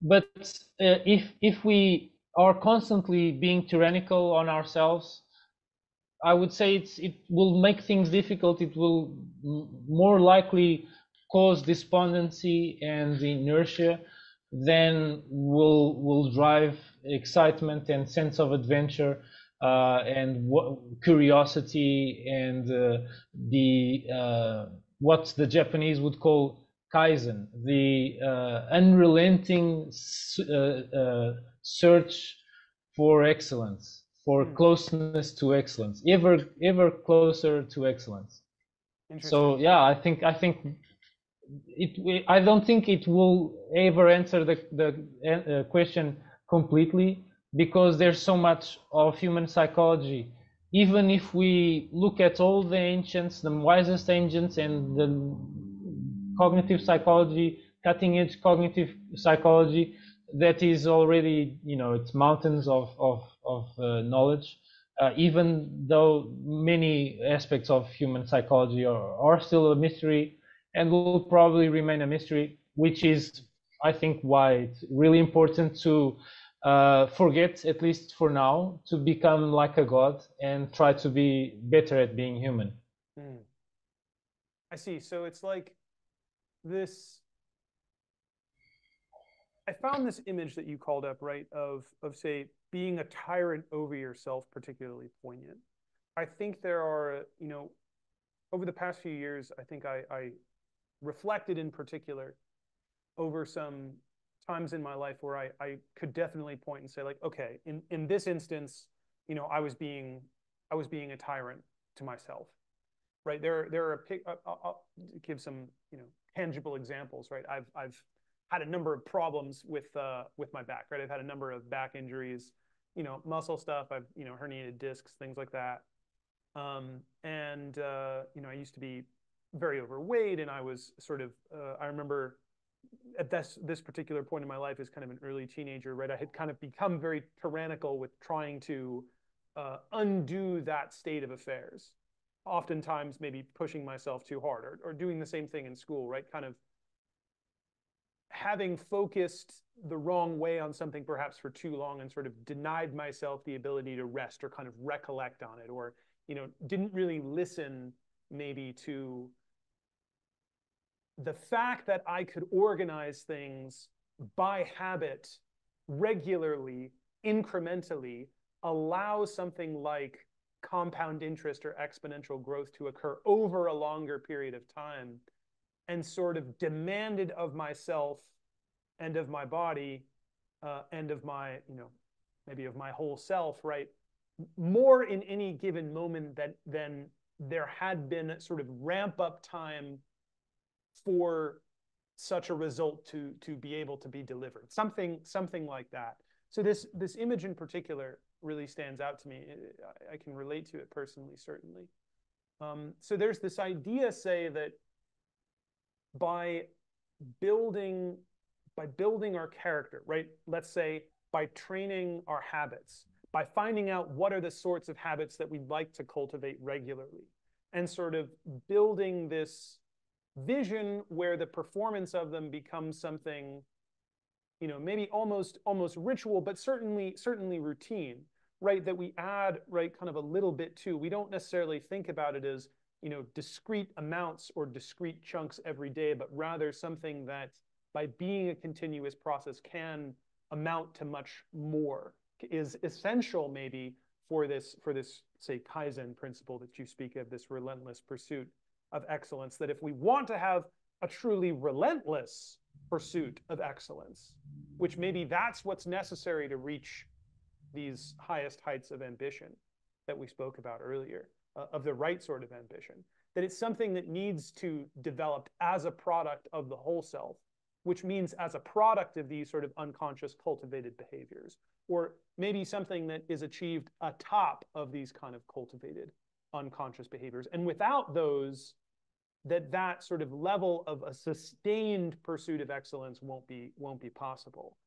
But if we are constantly being tyrannical on ourselves, I would say it will make things difficult. It will more likely cause despondency and inertia than will drive excitement and sense of adventure and curiosity and what the Japanese would call kaizen, the unrelenting search for excellence, for closeness to excellence, ever closer to excellence. So yeah, I don't think it will ever answer the question completely, because there's so much of human psychology. Even if we look at all the ancients, the wisest ancients, and the cognitive psychology, cutting edge cognitive psychology, that is already, it's mountains of knowledge, even though many aspects of human psychology are still a mystery and will probably remain a mystery, which is, I think, why it's really important to forget, at least for now, to become like a god and try to be better at being human. I see. So it's like this. I found this image that you called up, right, of say being a tyrant over yourself particularly poignant. I think there are, over the past few years, I think I reflected in particular over some times in my life where I could definitely point and say, like, okay, in this instance, I was being a tyrant to myself, right? There are I'll give some tangible examples, right? I've had a number of problems with my back, right? I've had a number of back injuries, muscle stuff. I've herniated discs, things like that. I used to be very overweight, and I was sort of I remember at this particular point in my life as kind of an early teenager, right? I had kind of become very tyrannical with trying to undo that state of affairs. Oftentimes, maybe pushing myself too hard, or doing the same thing in school, right? Kind of having focused the wrong way on something perhaps for too long and sort of denied myself the ability to rest or kind of recollect on it, or didn't really listen maybe to the fact that I could organize things by habit regularly, incrementally, allows something like compound interest or exponential growth to occur over a longer period of time, and sort of demanded of myself and of my body and of my, maybe of my whole self, right? More in any given moment than there had been sort of ramp up time for such a result to be able to be delivered. Something like that. So this image in particular really stands out to me. I can relate to it personally, certainly. So there's this idea, say, that by building our character, right? Let's say by training our habits, by finding out what are the sorts of habits that we'd like to cultivate regularly, and sort of building this vision where the performance of them becomes something, maybe almost ritual, but certainly routine, right? That we add, right, kind of a little bit to. We don't necessarily think about it as, discrete amounts or discrete chunks every day, but rather something that by being a continuous process can amount to much more, is essential maybe for this, say, Kaizen principle that you speak of, this relentless pursuit of excellence, that if we want to have a truly relentless pursuit of excellence, which maybe that's what's necessary to reach these highest heights of ambition that we spoke about earlier, of the right sort of ambition, that it's something that needs to develop as a product of the whole self, which means as a product of these sort of unconscious cultivated behaviors, or maybe something that is achieved atop of these kind of cultivated unconscious behaviors. And without those, that sort of level of a sustained pursuit of excellence won't be possible.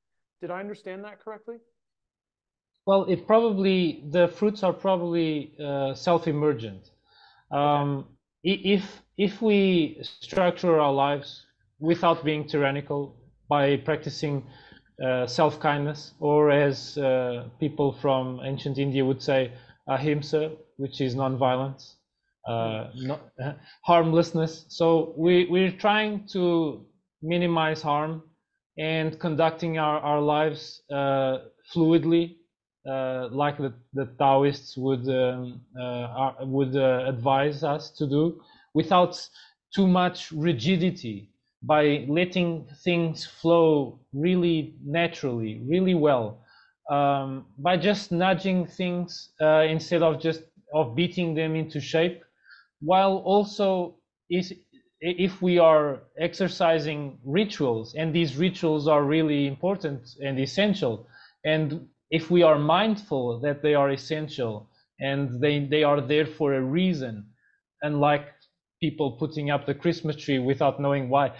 Did I understand that correctly? Well, the fruits are probably self-emergent. Okay. If we structure our lives without being tyrannical, by practicing self-kindness, or as people from ancient India would say, ahimsa, which is non-violence, harmlessness. So we're trying to minimize harm and conducting our lives fluidly, like the Taoists would advise us to do, without too much rigidity, by letting things flow really naturally, really well, by just nudging things instead of just beating them into shape, while also if we are exercising rituals, and these rituals are really important and essential, and if we are mindful that they are essential and they are there for a reason, unlike people putting up the Christmas tree without knowing why.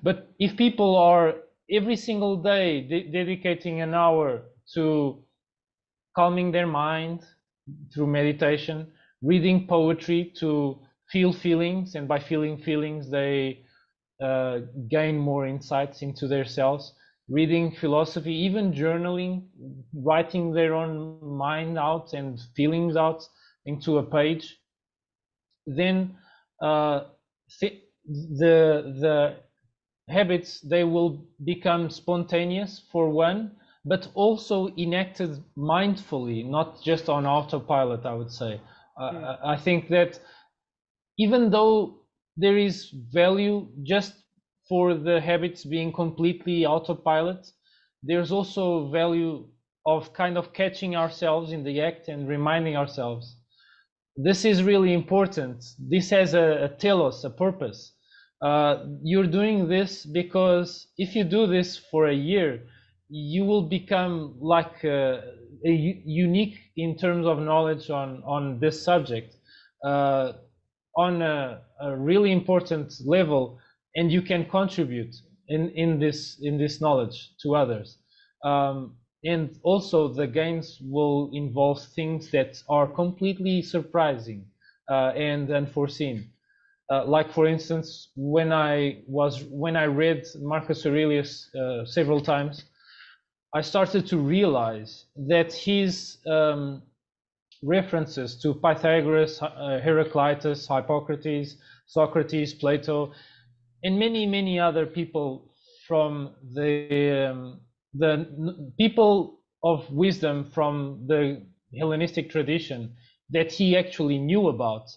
But if people are every single day dedicating an hour to calming their mind through meditation, reading poetry to feel feelings, and by feeling feelings they gain more insights into themselves, reading philosophy, even journaling, writing their own mind out and feelings out into a page, then the habits, they will become spontaneous for one, but also enacted mindfully, not just on autopilot, I would say. I think that even though there is value just for the habits being completely autopilot, there's also value of kind of catching ourselves in the act and reminding ourselves, this is really important. This has a telos, a purpose. You're doing this because if you do this for a year, you will become like unique in terms of knowledge on this subject, on a really important level, and you can contribute in this knowledge to others. And also the gains will involve things that are completely surprising and unforeseen. Like for instance, when I read Marcus Aurelius several times, I started to realize that his references to Pythagoras, Heraclitus, Hippocrates, Socrates, Plato, and many other people from the people of wisdom from the Hellenistic tradition that he actually knew about,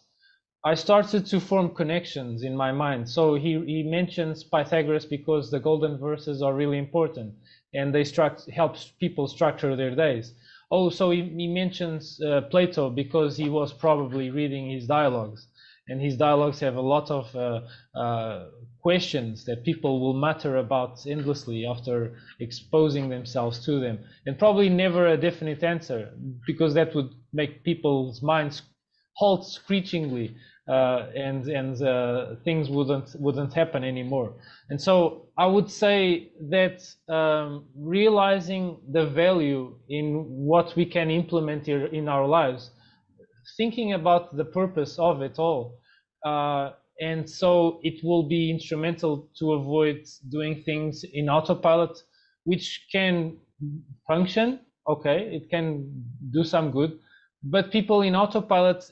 I started to form connections in my mind. So he mentions Pythagoras because the golden verses are really important and they help people structure their days. Oh, so he mentions Plato because he was probably reading his dialogues, and his dialogues have a lot of questions that people will mutter about endlessly after exposing themselves to them, and probably never a definite answer, because that would make people's minds halt screechingly, and things wouldn't happen anymore. And so I would say that realizing the value in what we can implement here in our lives, thinking about the purpose of it all, and so it will be instrumental to avoid doing things in autopilot, which can function, okay, it can do some good, but people in autopilot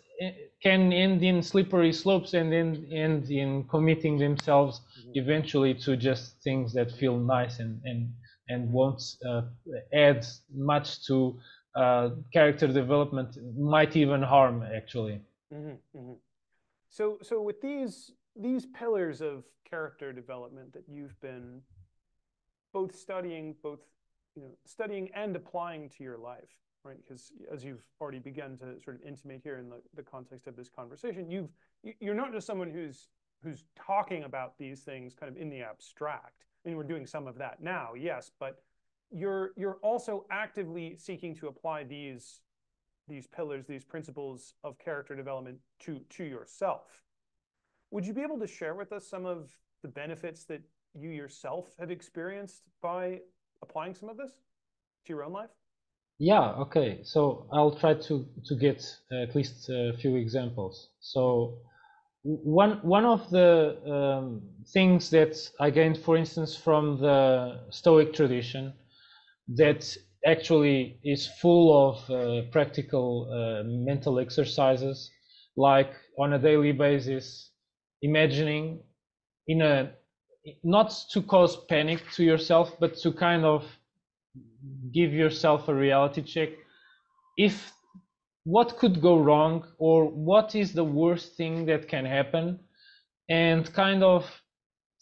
can end in slippery slopes and end in committing themselves eventually to just things that feel nice and won't add much to character development, might even harm, actually. So with these pillars of character development that you've been both studying and applying to your life, right? Because as you've already begun to sort of intimate here in the context of this conversation, you're not just someone who's talking about these things kind of in the abstract. I mean, we're doing some of that now, yes, but you're also actively seeking to apply these pillars, these principles of character development to yourself. Would you be able to share with us some of the benefits that you yourself have experienced by applying some of this to your own life? Yeah, okay. So I'll try to get at least a few examples. So one of the things that I gained, for instance, from the Stoic tradition, that actually is full of practical mental exercises, like on a daily basis, imagining not to cause panic to yourself, but to kind of give yourself a reality check. If what could go wrong, or what is the worst thing that can happen, and kind of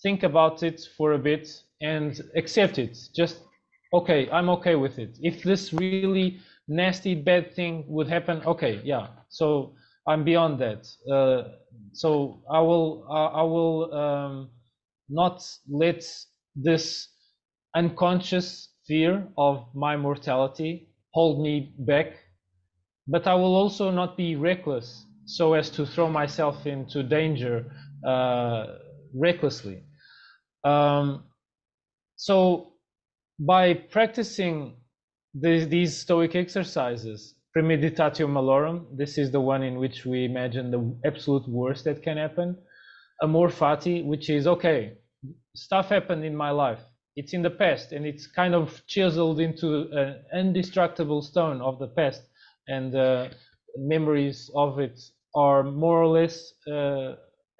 think about it for a bit and accept it. Just, okay, I'm okay with it. If this really nasty bad thing would happen, okay, yeah, so I'm beyond that. So I will not let this unconscious fear of my mortality hold me back, but I will also not be reckless so as to throw myself into danger recklessly. So by practicing these Stoic exercises, premeditatio malorum, this is the one in which we imagine the absolute worst that can happen. Amor fati, which is, okay, stuff happened in my life, it's in the past, and it's kind of chiseled into an indestructible stone of the past, and memories of it are more or less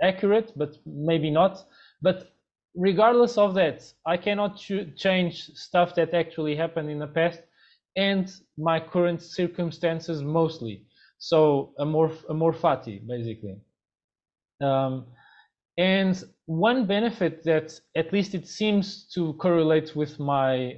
accurate, but maybe not. But regardless of that, I cannot change stuff that actually happened in the past and my current circumstances mostly. So amor fati, basically. And one benefit that at least it seems to correlate with my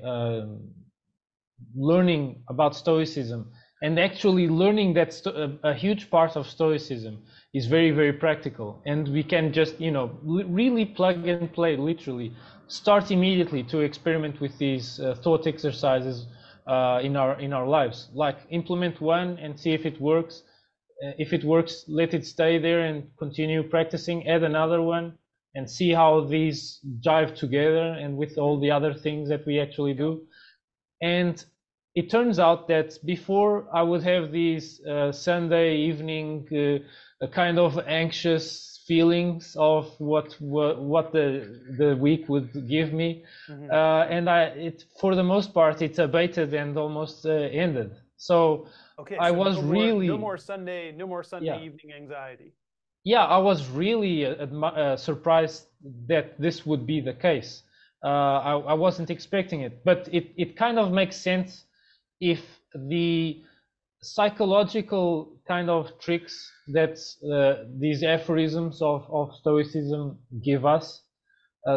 learning about Stoicism, and actually learning that a huge part of Stoicism is very, very practical, and we can just, really plug and play, literally start immediately to experiment with these thought exercises in our lives. Like, implement one and see if it works. If it works, let it stay there and continue practicing. Add another one and see how these jive together and with all the other things that we actually do. And it turns out that before I would have these Sunday evening kind of anxious feelings of what the week would give me, and it for the most part it abated and almost ended. So okay, I so was really no more Sunday evening anxiety. Yeah, I was really surprised that this would be the case. I wasn't expecting it, but it kind of makes sense if the psychological kind of tricks that these aphorisms of Stoicism give us,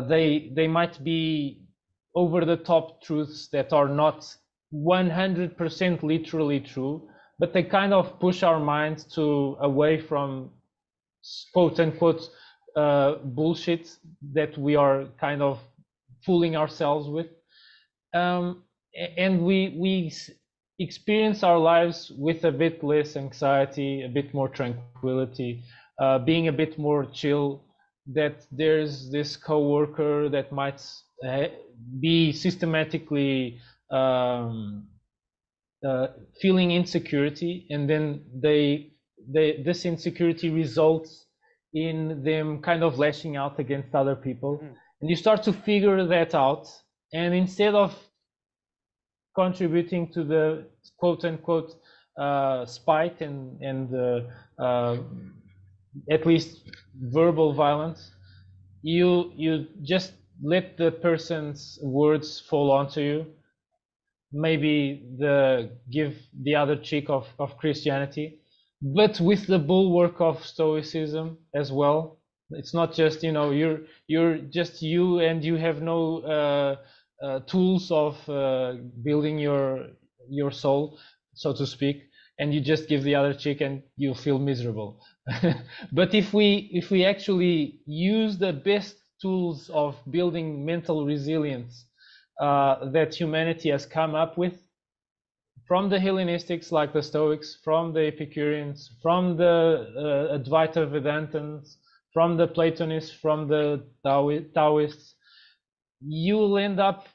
they might be over the top truths that are not 100% literally true, but they kind of push our minds away from quote unquote bullshit that we are kind of fooling ourselves with, and we experience our lives with a bit less anxiety, a bit more tranquility, being a bit more chill, that there's this coworker that might be systematically um, feeling insecurity, and then this insecurity results in them kind of lashing out against other people. And you start to figure that out, and instead of contributing to the quote unquote spite and at least verbal violence, you just let the person's words fall onto you, maybe give the other cheek of Christianity, but with the bulwark of Stoicism as well. It's not just, you're just you, and you have no tools of building your soul, so to speak, and you just give the other cheek and you feel miserable. But if we actually use the best tools of building mental resilience that humanity has come up with, from the Hellenistics like the Stoics, from the Epicureans, from the Advaita Vedantans, from the Platonists, from the Taoists, you will end up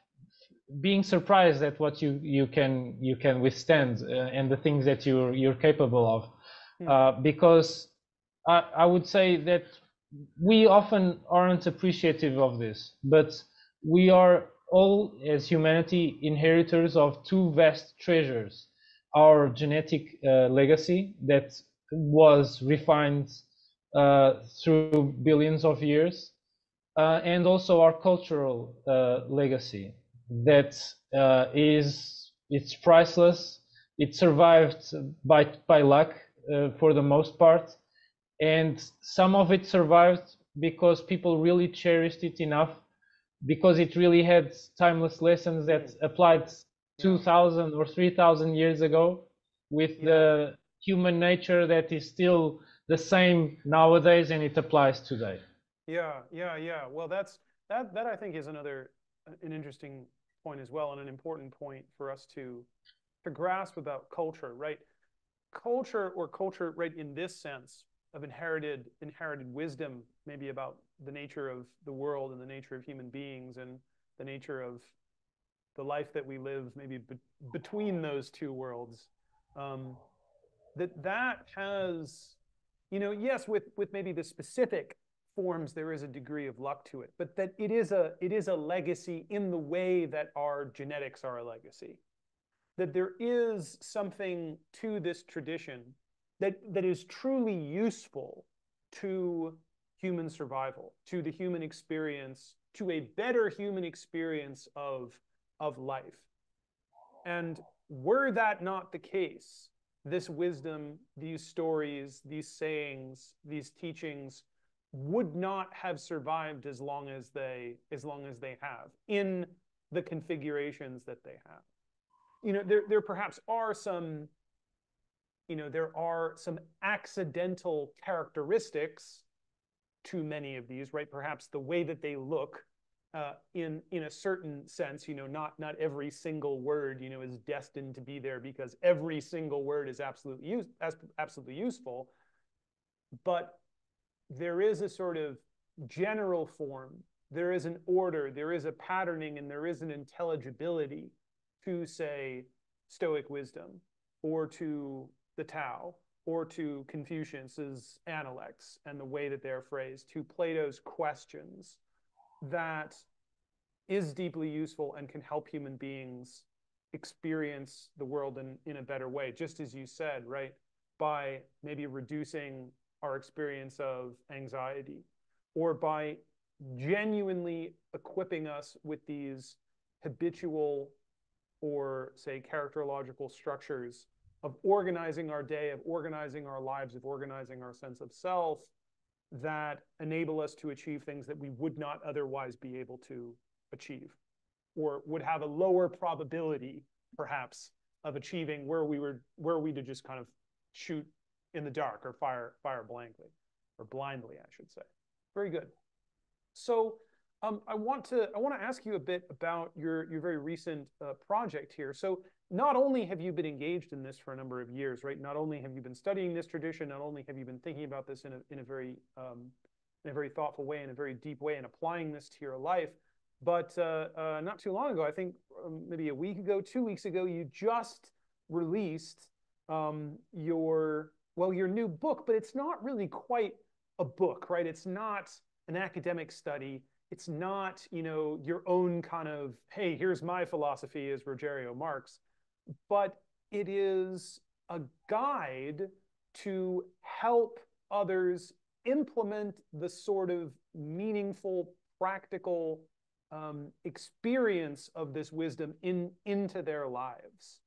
being surprised at what you can withstand and the things that you're capable of, because I would say that we often aren't appreciative of this, but we are all, as humanity, inheritors of two vast treasures: our genetic legacy that was refined through billions of years, and also our cultural legacy that it's priceless. It survived by luck for the most part, and some of it survived because people really cherished it enough, because it really had timeless lessons that applied 2,000 or 3,000 years ago, with the human nature that is still the same nowadays, and it applies today. Yeah. Well, that I think is an interesting point as well, and an important point for us to grasp about culture, right? Culture, right, in this sense of inherited wisdom, maybe about the nature of the world and the nature of human beings and the nature of the life that we live, maybe between those two worlds. That has, yes, with maybe the specific forms, there is a degree of luck to it, but that it is a legacy in the way that our genetics are a legacy. That there is something to this tradition that is truly useful to human survival, to the human experience, to a better human experience of life. And were that not the case, this wisdom, these stories, these sayings, these teachings would not have survived as long as they have, in the configurations that they have. There perhaps are some, there are some accidental characteristics to many of these, right? Perhaps the way that they look, in a certain sense, not every single word, is destined to be there because every single word is absolutely useful. But there is a sort of general form, there is an order, there is a patterning, and there is an intelligibility to, say, Stoic wisdom, or to the Tao, or to Confucius's Analects and the way that they're phrased, to Plato's questions, that is deeply useful and can help human beings experience the world in a better way, just as you said, right? By maybe reducing our experience of anxiety, or by genuinely equipping us with these habitual, or say characterological structures of organizing our day, of organizing our lives, of organizing our sense of self, that enable us to achieve things that we would not otherwise be able to achieve, or would have a lower probability, perhaps, of achieving were we to just kind of shoot in the dark, or fire blankly, or blindly, I should say. Very good. So I want to ask you a bit about your very recent project here. So not only have you been engaged in this for a number of years, right? Not only have you been studying this tradition, not only have you been thinking about this in a very thoughtful way, in a very deep way, and applying this to your life, but not too long ago, I think maybe a week ago, 2 weeks ago, you just released your new book, but it's not really quite a book, right? It's not an academic study. It's not, your own kind of, hey, here's my philosophy as Rogerio Marques, but it is a guide to help others implement the sort of meaningful, practical experience of this wisdom into their lives.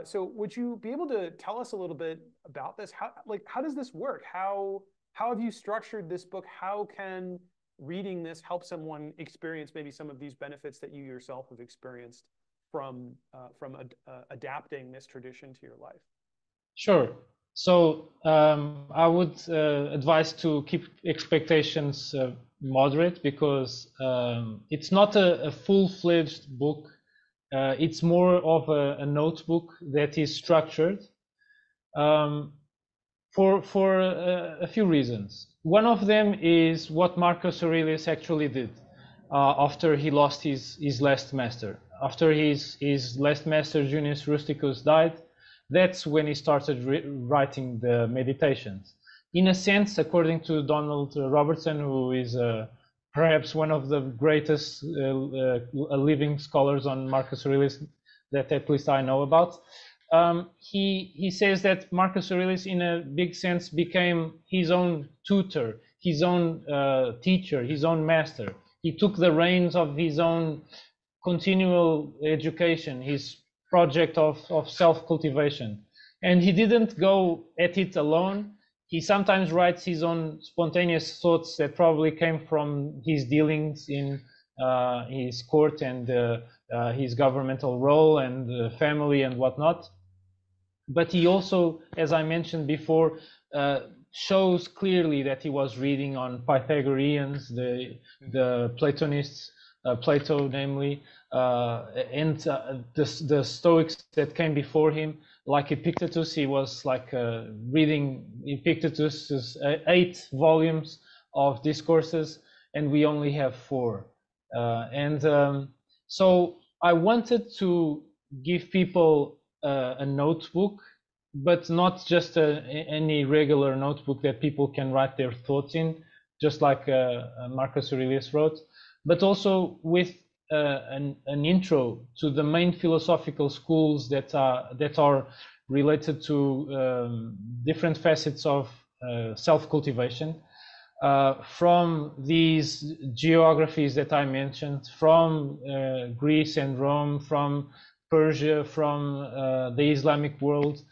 So would you be able to tell us a little bit about this? How does this work? How have you structured this book? How can reading this help someone experience maybe some of these benefits that you yourself have experienced from adapting this tradition to your life? Sure. So I would advise to keep expectations moderate, because it's not a full-fledged book. It's more of a notebook that is structured for a few reasons. One of them is what Marcus Aurelius actually did after he lost his last master. After his last master, Junius Rusticus, died, that's when he started writing the Meditations. In a sense, according to Donald Robertson, who is perhaps one of the greatest living scholars on Marcus Aurelius that at least I know about, he says that Marcus Aurelius, in a big sense, became his own tutor, his own teacher, his own master. He took the reins of his own continual education, his project of self-cultivation. And he didn't go at it alone. He sometimes writes his own spontaneous thoughts that probably came from his dealings in his court and his governmental role and family and whatnot. But he also, as I mentioned before, shows clearly that he was reading on Pythagoreans, the Platonists, Plato namely, and the Stoics that came before him, like Epictetus. He was like reading Epictetus's 8 volumes of discourses, and we only have 4. So I wanted to give people a notebook, but not just any regular notebook that people can write their thoughts in, just like Marcus Aurelius wrote, but also with an intro to the main philosophical schools that are related to different facets of self-cultivation, from these geographies that I mentioned, from Greece and Rome, from Persia, from the Islamic world,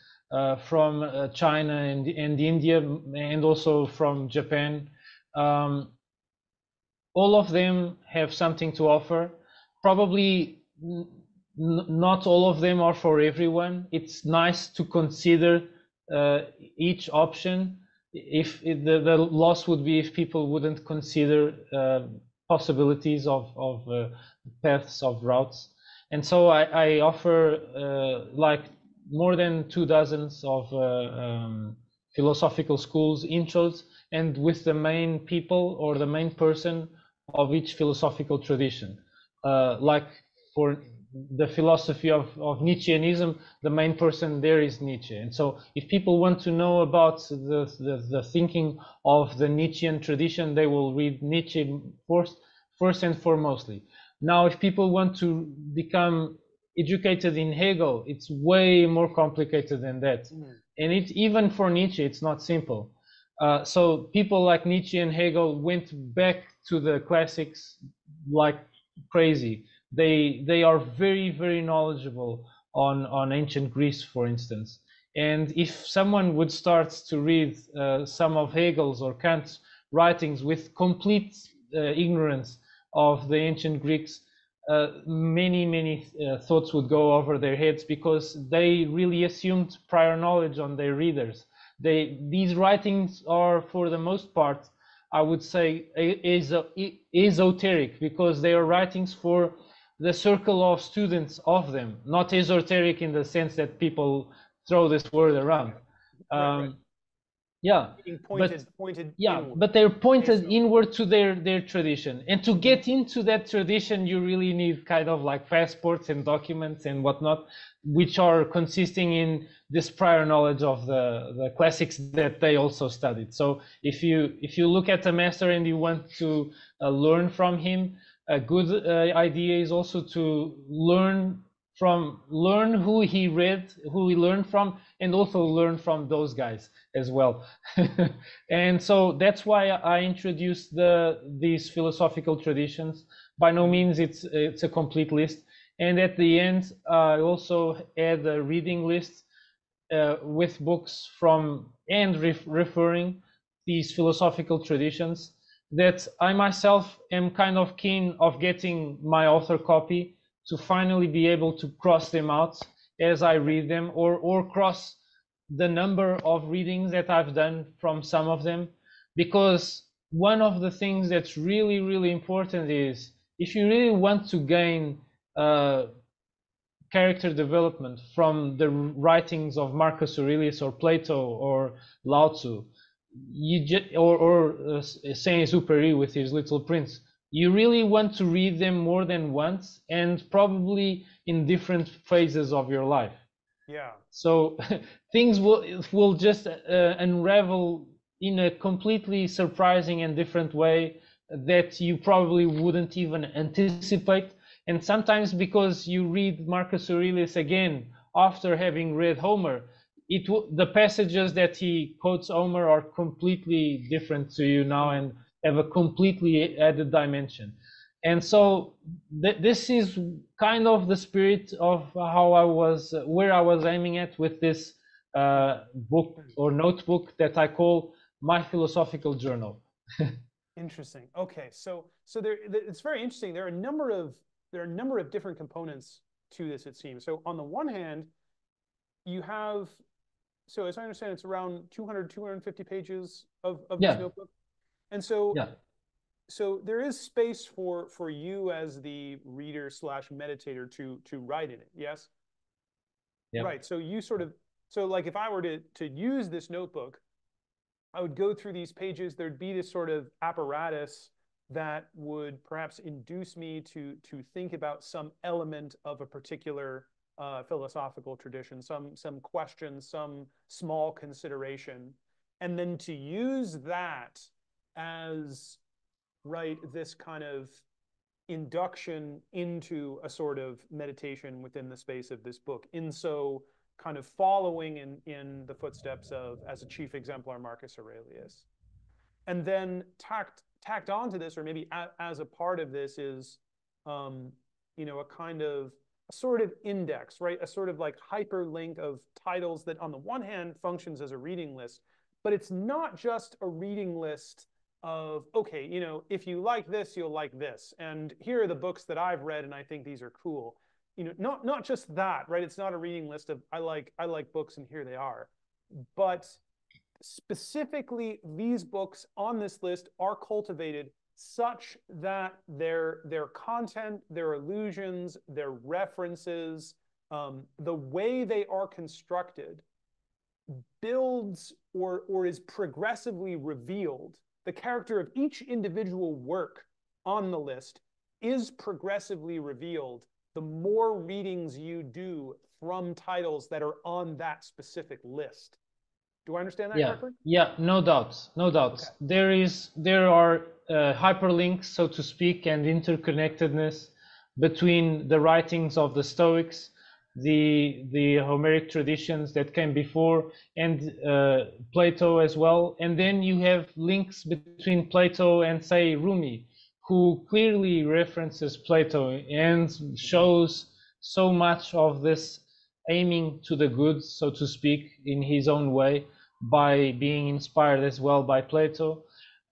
from China and India, and also from Japan. All of them have something to offer. Probably not all of them are for everyone. It's nice to consider each option. If the loss would be if people wouldn't consider possibilities of paths, of routes. And so I offer like more than 24 of philosophical schools intros, and with the main people or the main person of each philosophical tradition. Like for the philosophy of Nietzscheanism, the main person there is Nietzsche. And so if people want to know about the thinking of the Nietzschean tradition, they will read Nietzsche first and foremostly. Now, if people want to become educated in Hegel, it's way more complicated than that. And even for Nietzsche, it's not simple. So people like Nietzsche and Hegel went back to the classics like crazy. They are very, very knowledgeable on ancient Greece, for instance. And if someone would start to read some of Hegel's or Kant's writings with complete ignorance of the ancient Greeks, many thoughts would go over their heads, because they really assumed prior knowledge on their readers. These writings are, for the most part, I would say, esoteric, because they are writings for the circle of students of them, not esoteric in the sense that people throw this word around. Right. Yeah, Being but pointed yeah, inward. but they're pointed inward to their tradition, and to get into that tradition, you really need kind of like passports and documents and whatnot, which are consisting in this prior knowledge of the classics that they also studied. So if you look at a master and you want to learn from him, a good idea is also to learn who he read, who he learned from, and also learn from those guys as well. And so that's why I introduced these philosophical traditions. By no means it's a complete list. And at the end, I also add a reading list with books from and referring these philosophical traditions that I myself am kind of keen of getting my author copy to finally be able to cross them out as I read them, or cross the number of readings that I've done from some of them. Because one of the things that's really, really important is, if you really want to gain character development from the writings of Marcus Aurelius or Plato or Lao Tzu, or Saint-Exupéry with his Little Prince, you really want to read them more than once, and probably in different phases of your life. Yeah. So things will just unravel in a completely surprising and different way that you probably wouldn't even anticipate. And sometimes, because you read Marcus Aurelius again after having read Homer, the passages that he quotes Homer are completely different to you now and have a completely added dimension. And so this is kind of the spirit of where I was aiming at with this book or notebook that I call my philosophical journal. Interesting. Okay, so it's very interesting. There are a number of different components to this, it seems. So on the one hand, you have, so as I understand, it's around 200, 250 pages of this notebook. And so so there is space for you as the reader slash meditator to write in it. Yes. Yeah. Right. So you sort of, so like if I were to use this notebook, I would go through these pages. There'd be this sort of apparatus that would perhaps induce me to think about some element of a particular philosophical tradition, some question, some small consideration, and then to use that as, right, this kind of induction into a sort of meditation within the space of this book, in so kind of following in the footsteps of, as a chief exemplar, Marcus Aurelius. And then tacked onto this, or maybe as a part of this, is a kind of a sort of index, right? A sort of like hyperlink of titles that on the one hand functions as a reading list, but it's not just a reading list of, okay, if you like this, you'll like this. And here are the books that I've read and I think these are cool. Not just that, right? It's not a reading list of I like books and here they are. But specifically, these books on this list are cultivated such that their content, their allusions, their references, the way they are constructed builds or is progressively revealed. The character of each individual work on the list is progressively revealed the more readings you do from titles that are on that specific list. Do I understand that correctly? Yeah, no doubts, no doubts. Okay. There are hyperlinks, so to speak, and interconnectedness between the writings of the Stoics, the Homeric traditions that came before, and Plato as well. And then you have links between Plato and, say, Rumi, who clearly references Plato and shows so much of this aiming to the good, so to speak, in his own way, by being inspired as well by Plato.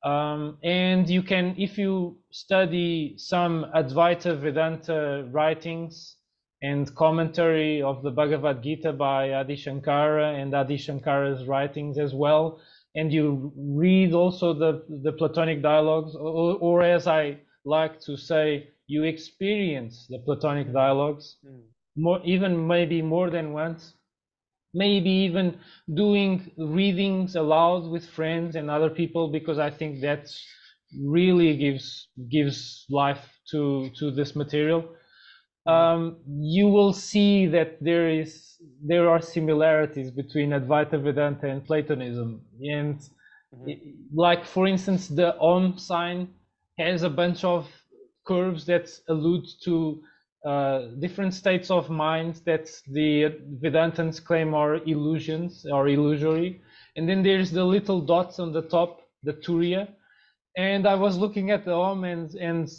And you can, if you study some Advaita Vedanta writings and commentary of the Bhagavad Gita by Adi Shankara, and Adi Shankara's writings as well, and you read also the Platonic dialogues, or as I like to say, you experience the Platonic dialogues, maybe more than once, maybe even doing readings aloud with friends and other people, because I think that really gives life to this material. You will see that there are similarities between Advaita Vedanta and Platonism, and like, for instance, the Om sign has a bunch of curves that allude to different states of mind that the Vedantans claim are illusions or illusory. And then there's the little dots on the top, the Turiya. And I was looking at the Om and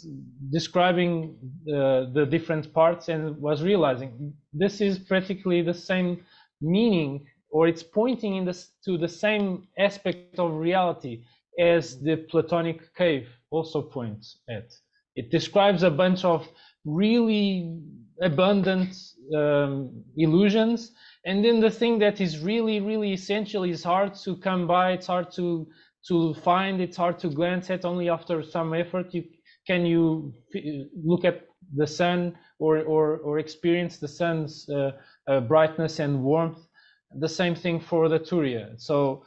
describing the different parts, and was realizing this is practically the same meaning, or it's pointing to the same aspect of reality as the Platonic cave also points at. It describes a bunch of really abundant illusions, and then the thing that is really, really essential is hard to come by, it's hard to find, it's hard to glance at. Only after some effort can you look at the sun or experience the sun's brightness and warmth. The same thing for the Turiya. So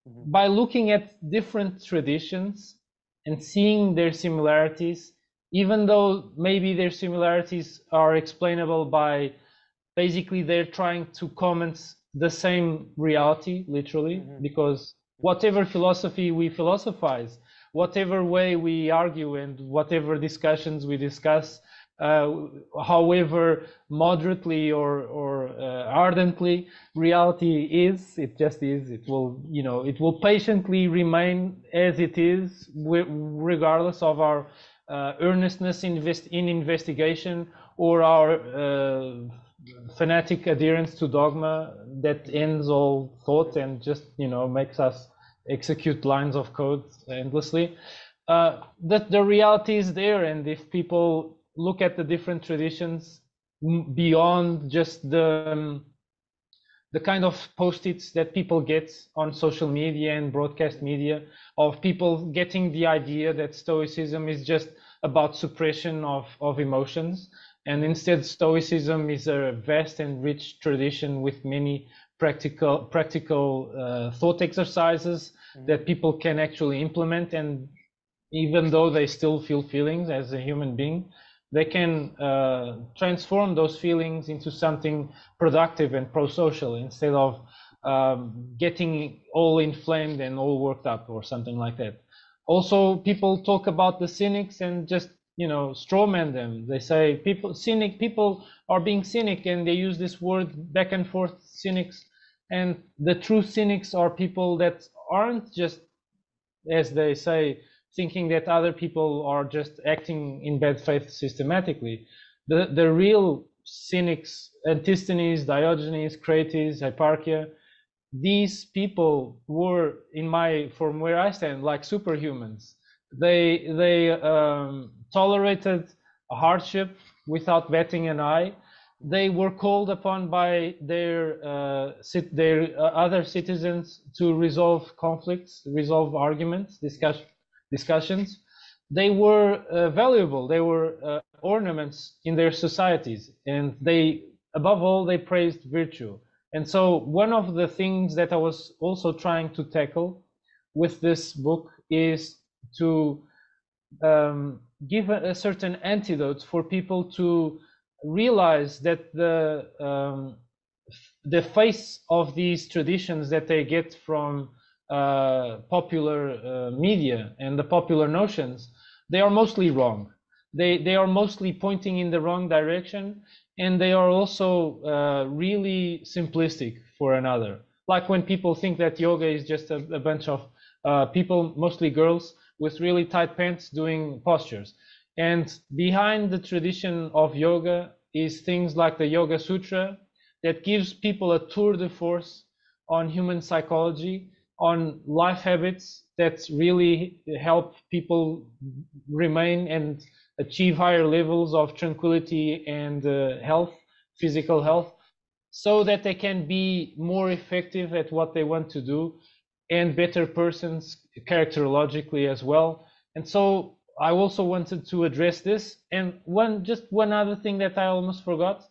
by looking at different traditions and seeing their similarities, even though maybe their similarities are explainable by basically they're trying to comment the same reality, literally, because whatever philosophy we philosophize, whatever way we argue, and whatever discussions we discuss, however moderately or ardently reality is, it just is. It will, it will patiently remain as it is, regardless of our earnestness in investigation, or our fanatic adherence to dogma that ends all thought and just makes us execute lines of code endlessly. That the reality is there, and if people look at the different traditions beyond just the kind of post-its that people get on social media and broadcast media, of people getting the idea that Stoicism is just about suppression of emotions, and instead Stoicism is a vast and rich tradition with many practical thought exercises that people can actually implement, and even though they still feel feelings as a human being, they can transform those feelings into something productive and pro-social, instead of getting all inflamed and all worked up or something like that. Also, people talk about the cynics and just strawman them. They say people are being cynic, and they use this word back and forth, cynics. And the true cynics are people that aren't just, as they say, thinking that other people are just acting in bad faith systematically. The real cynics, Antisthenes, Diogenes, Crates, Hipparchia, these people were, from where I stand, like superhumans. They tolerated a hardship without batting an eye. They were called upon by their other citizens to resolve conflicts, resolve arguments, discussions. They were valuable. They were ornaments in their societies, and above all, they praised virtue. And so one of the things that I was also trying to tackle with this book is to give a certain antidote for people to realize that the face of these traditions that they get from popular media and the popular notions, they are mostly wrong. They are mostly pointing in the wrong direction, and they are also really simplistic for another. Like when people think that yoga is just a bunch of people, mostly girls, with really tight pants doing postures. And behind the tradition of yoga is things like the Yoga Sutra, that gives people a tour de force on human psychology, on life habits that really help people remain and achieve higher levels of tranquility and health, physical health, so that they can be more effective at what they want to do, and better persons characterologically as well. And so I also wanted to address this. And just one other thing that I almost forgot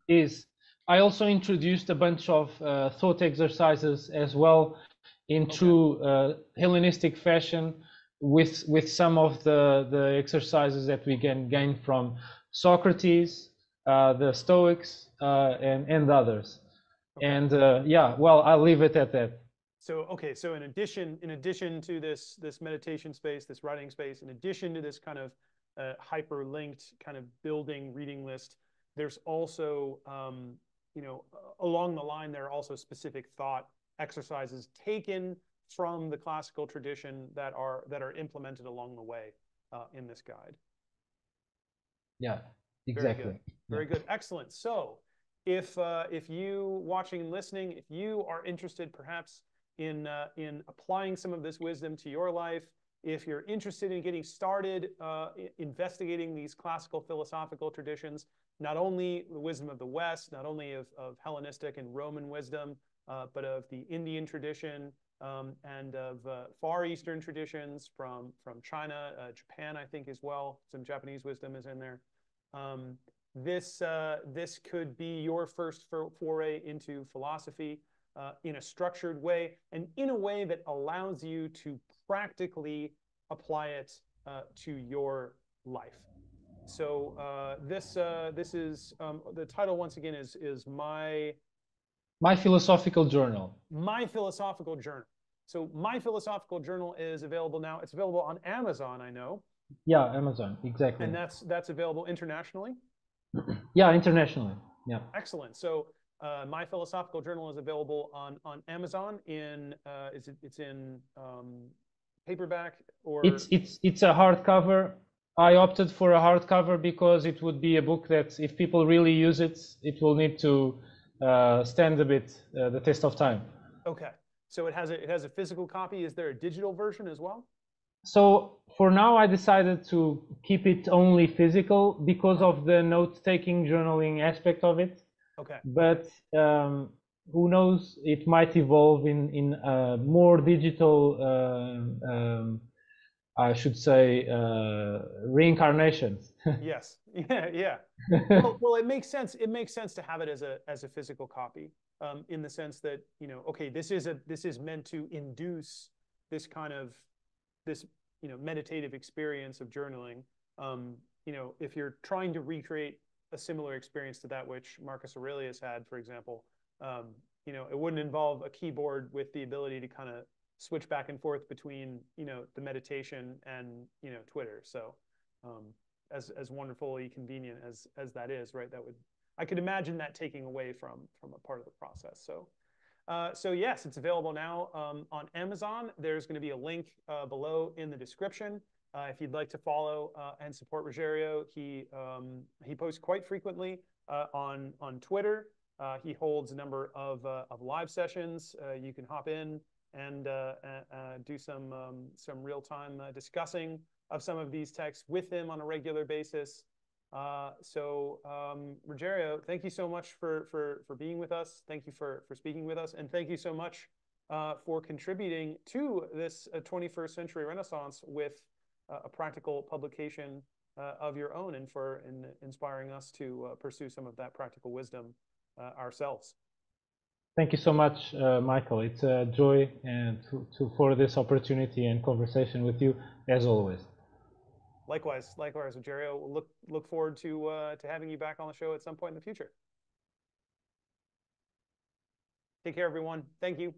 is I also introduced a bunch of thought exercises as well in true Hellenistic fashion, with some of the exercises that we can gain from Socrates, the Stoics, and others. And yeah, well, I'll leave it at that. So so in addition to this meditation space, this writing space, in addition to this kind of hyperlinked kind of building reading list, there's also along the line there are also specific thought exercises taken from the classical tradition that are implemented along the way in this guide. Yeah, exactly. Very good. Excellent. So if you watching and listening, if you are interested perhaps in applying some of this wisdom to your life, if you're interested in getting started investigating these classical philosophical traditions, not only the wisdom of the West, not only of Hellenistic and Roman wisdom, but of the Indian tradition and of Far Eastern traditions from China, Japan, I think as well. Some Japanese wisdom is in there. This could be your first foray into philosophy in a structured way, and in a way that allows you to practically apply it to your life. So this is the title once again is my philosophical journal. My philosophical journal. So my philosophical journal is available now. It's available on Amazon, I know. Yeah, Amazon, exactly. And that's available internationally. Yeah, internationally. Yeah. Excellent. So my philosophical journal is available on Amazon in it's in paperback, or it's a hardcover. I opted for a hardcover because it would be a book that if people really use it, it will need to stand a bit the test of time. Okay. So it has a physical copy. Is there a digital version as well? So for now, I decided to keep it only physical because of the note-taking journaling aspect of it. Okay. But who knows? It might evolve in more digital, I should say, reincarnations. Yes. Yeah. Well, it makes sense. It makes sense to have it as a physical copy, in the sense that okay, this is meant to induce this kind of meditative experience of journaling. If you're trying to recreate a similar experience to that which Marcus Aurelius had, for example, it wouldn't involve a keyboard with the ability to kind of switch back and forth between the meditation and Twitter. So as wonderfully convenient as that is, right? I could imagine that taking away from a part of the process. So yes, it's available now on Amazon. There's going to be a link below in the description if you'd like to follow and support Rogerio. He posts quite frequently on Twitter. He holds a number of live sessions. You can hop in and do some real-time discussing of some of these texts with him on a regular basis. Rogerio, thank you so much for being with us. Thank you for speaking with us, and thank you so much for contributing to this 21st century Renaissance with a practical publication of your own, and for inspiring us to pursue some of that practical wisdom ourselves. Thank you so much, Michael. It's a joy and for this opportunity and conversation with you, as always. Likewise, Rogerio. We'll look forward to having you back on the show at some point in the future. Take care, everyone. Thank you.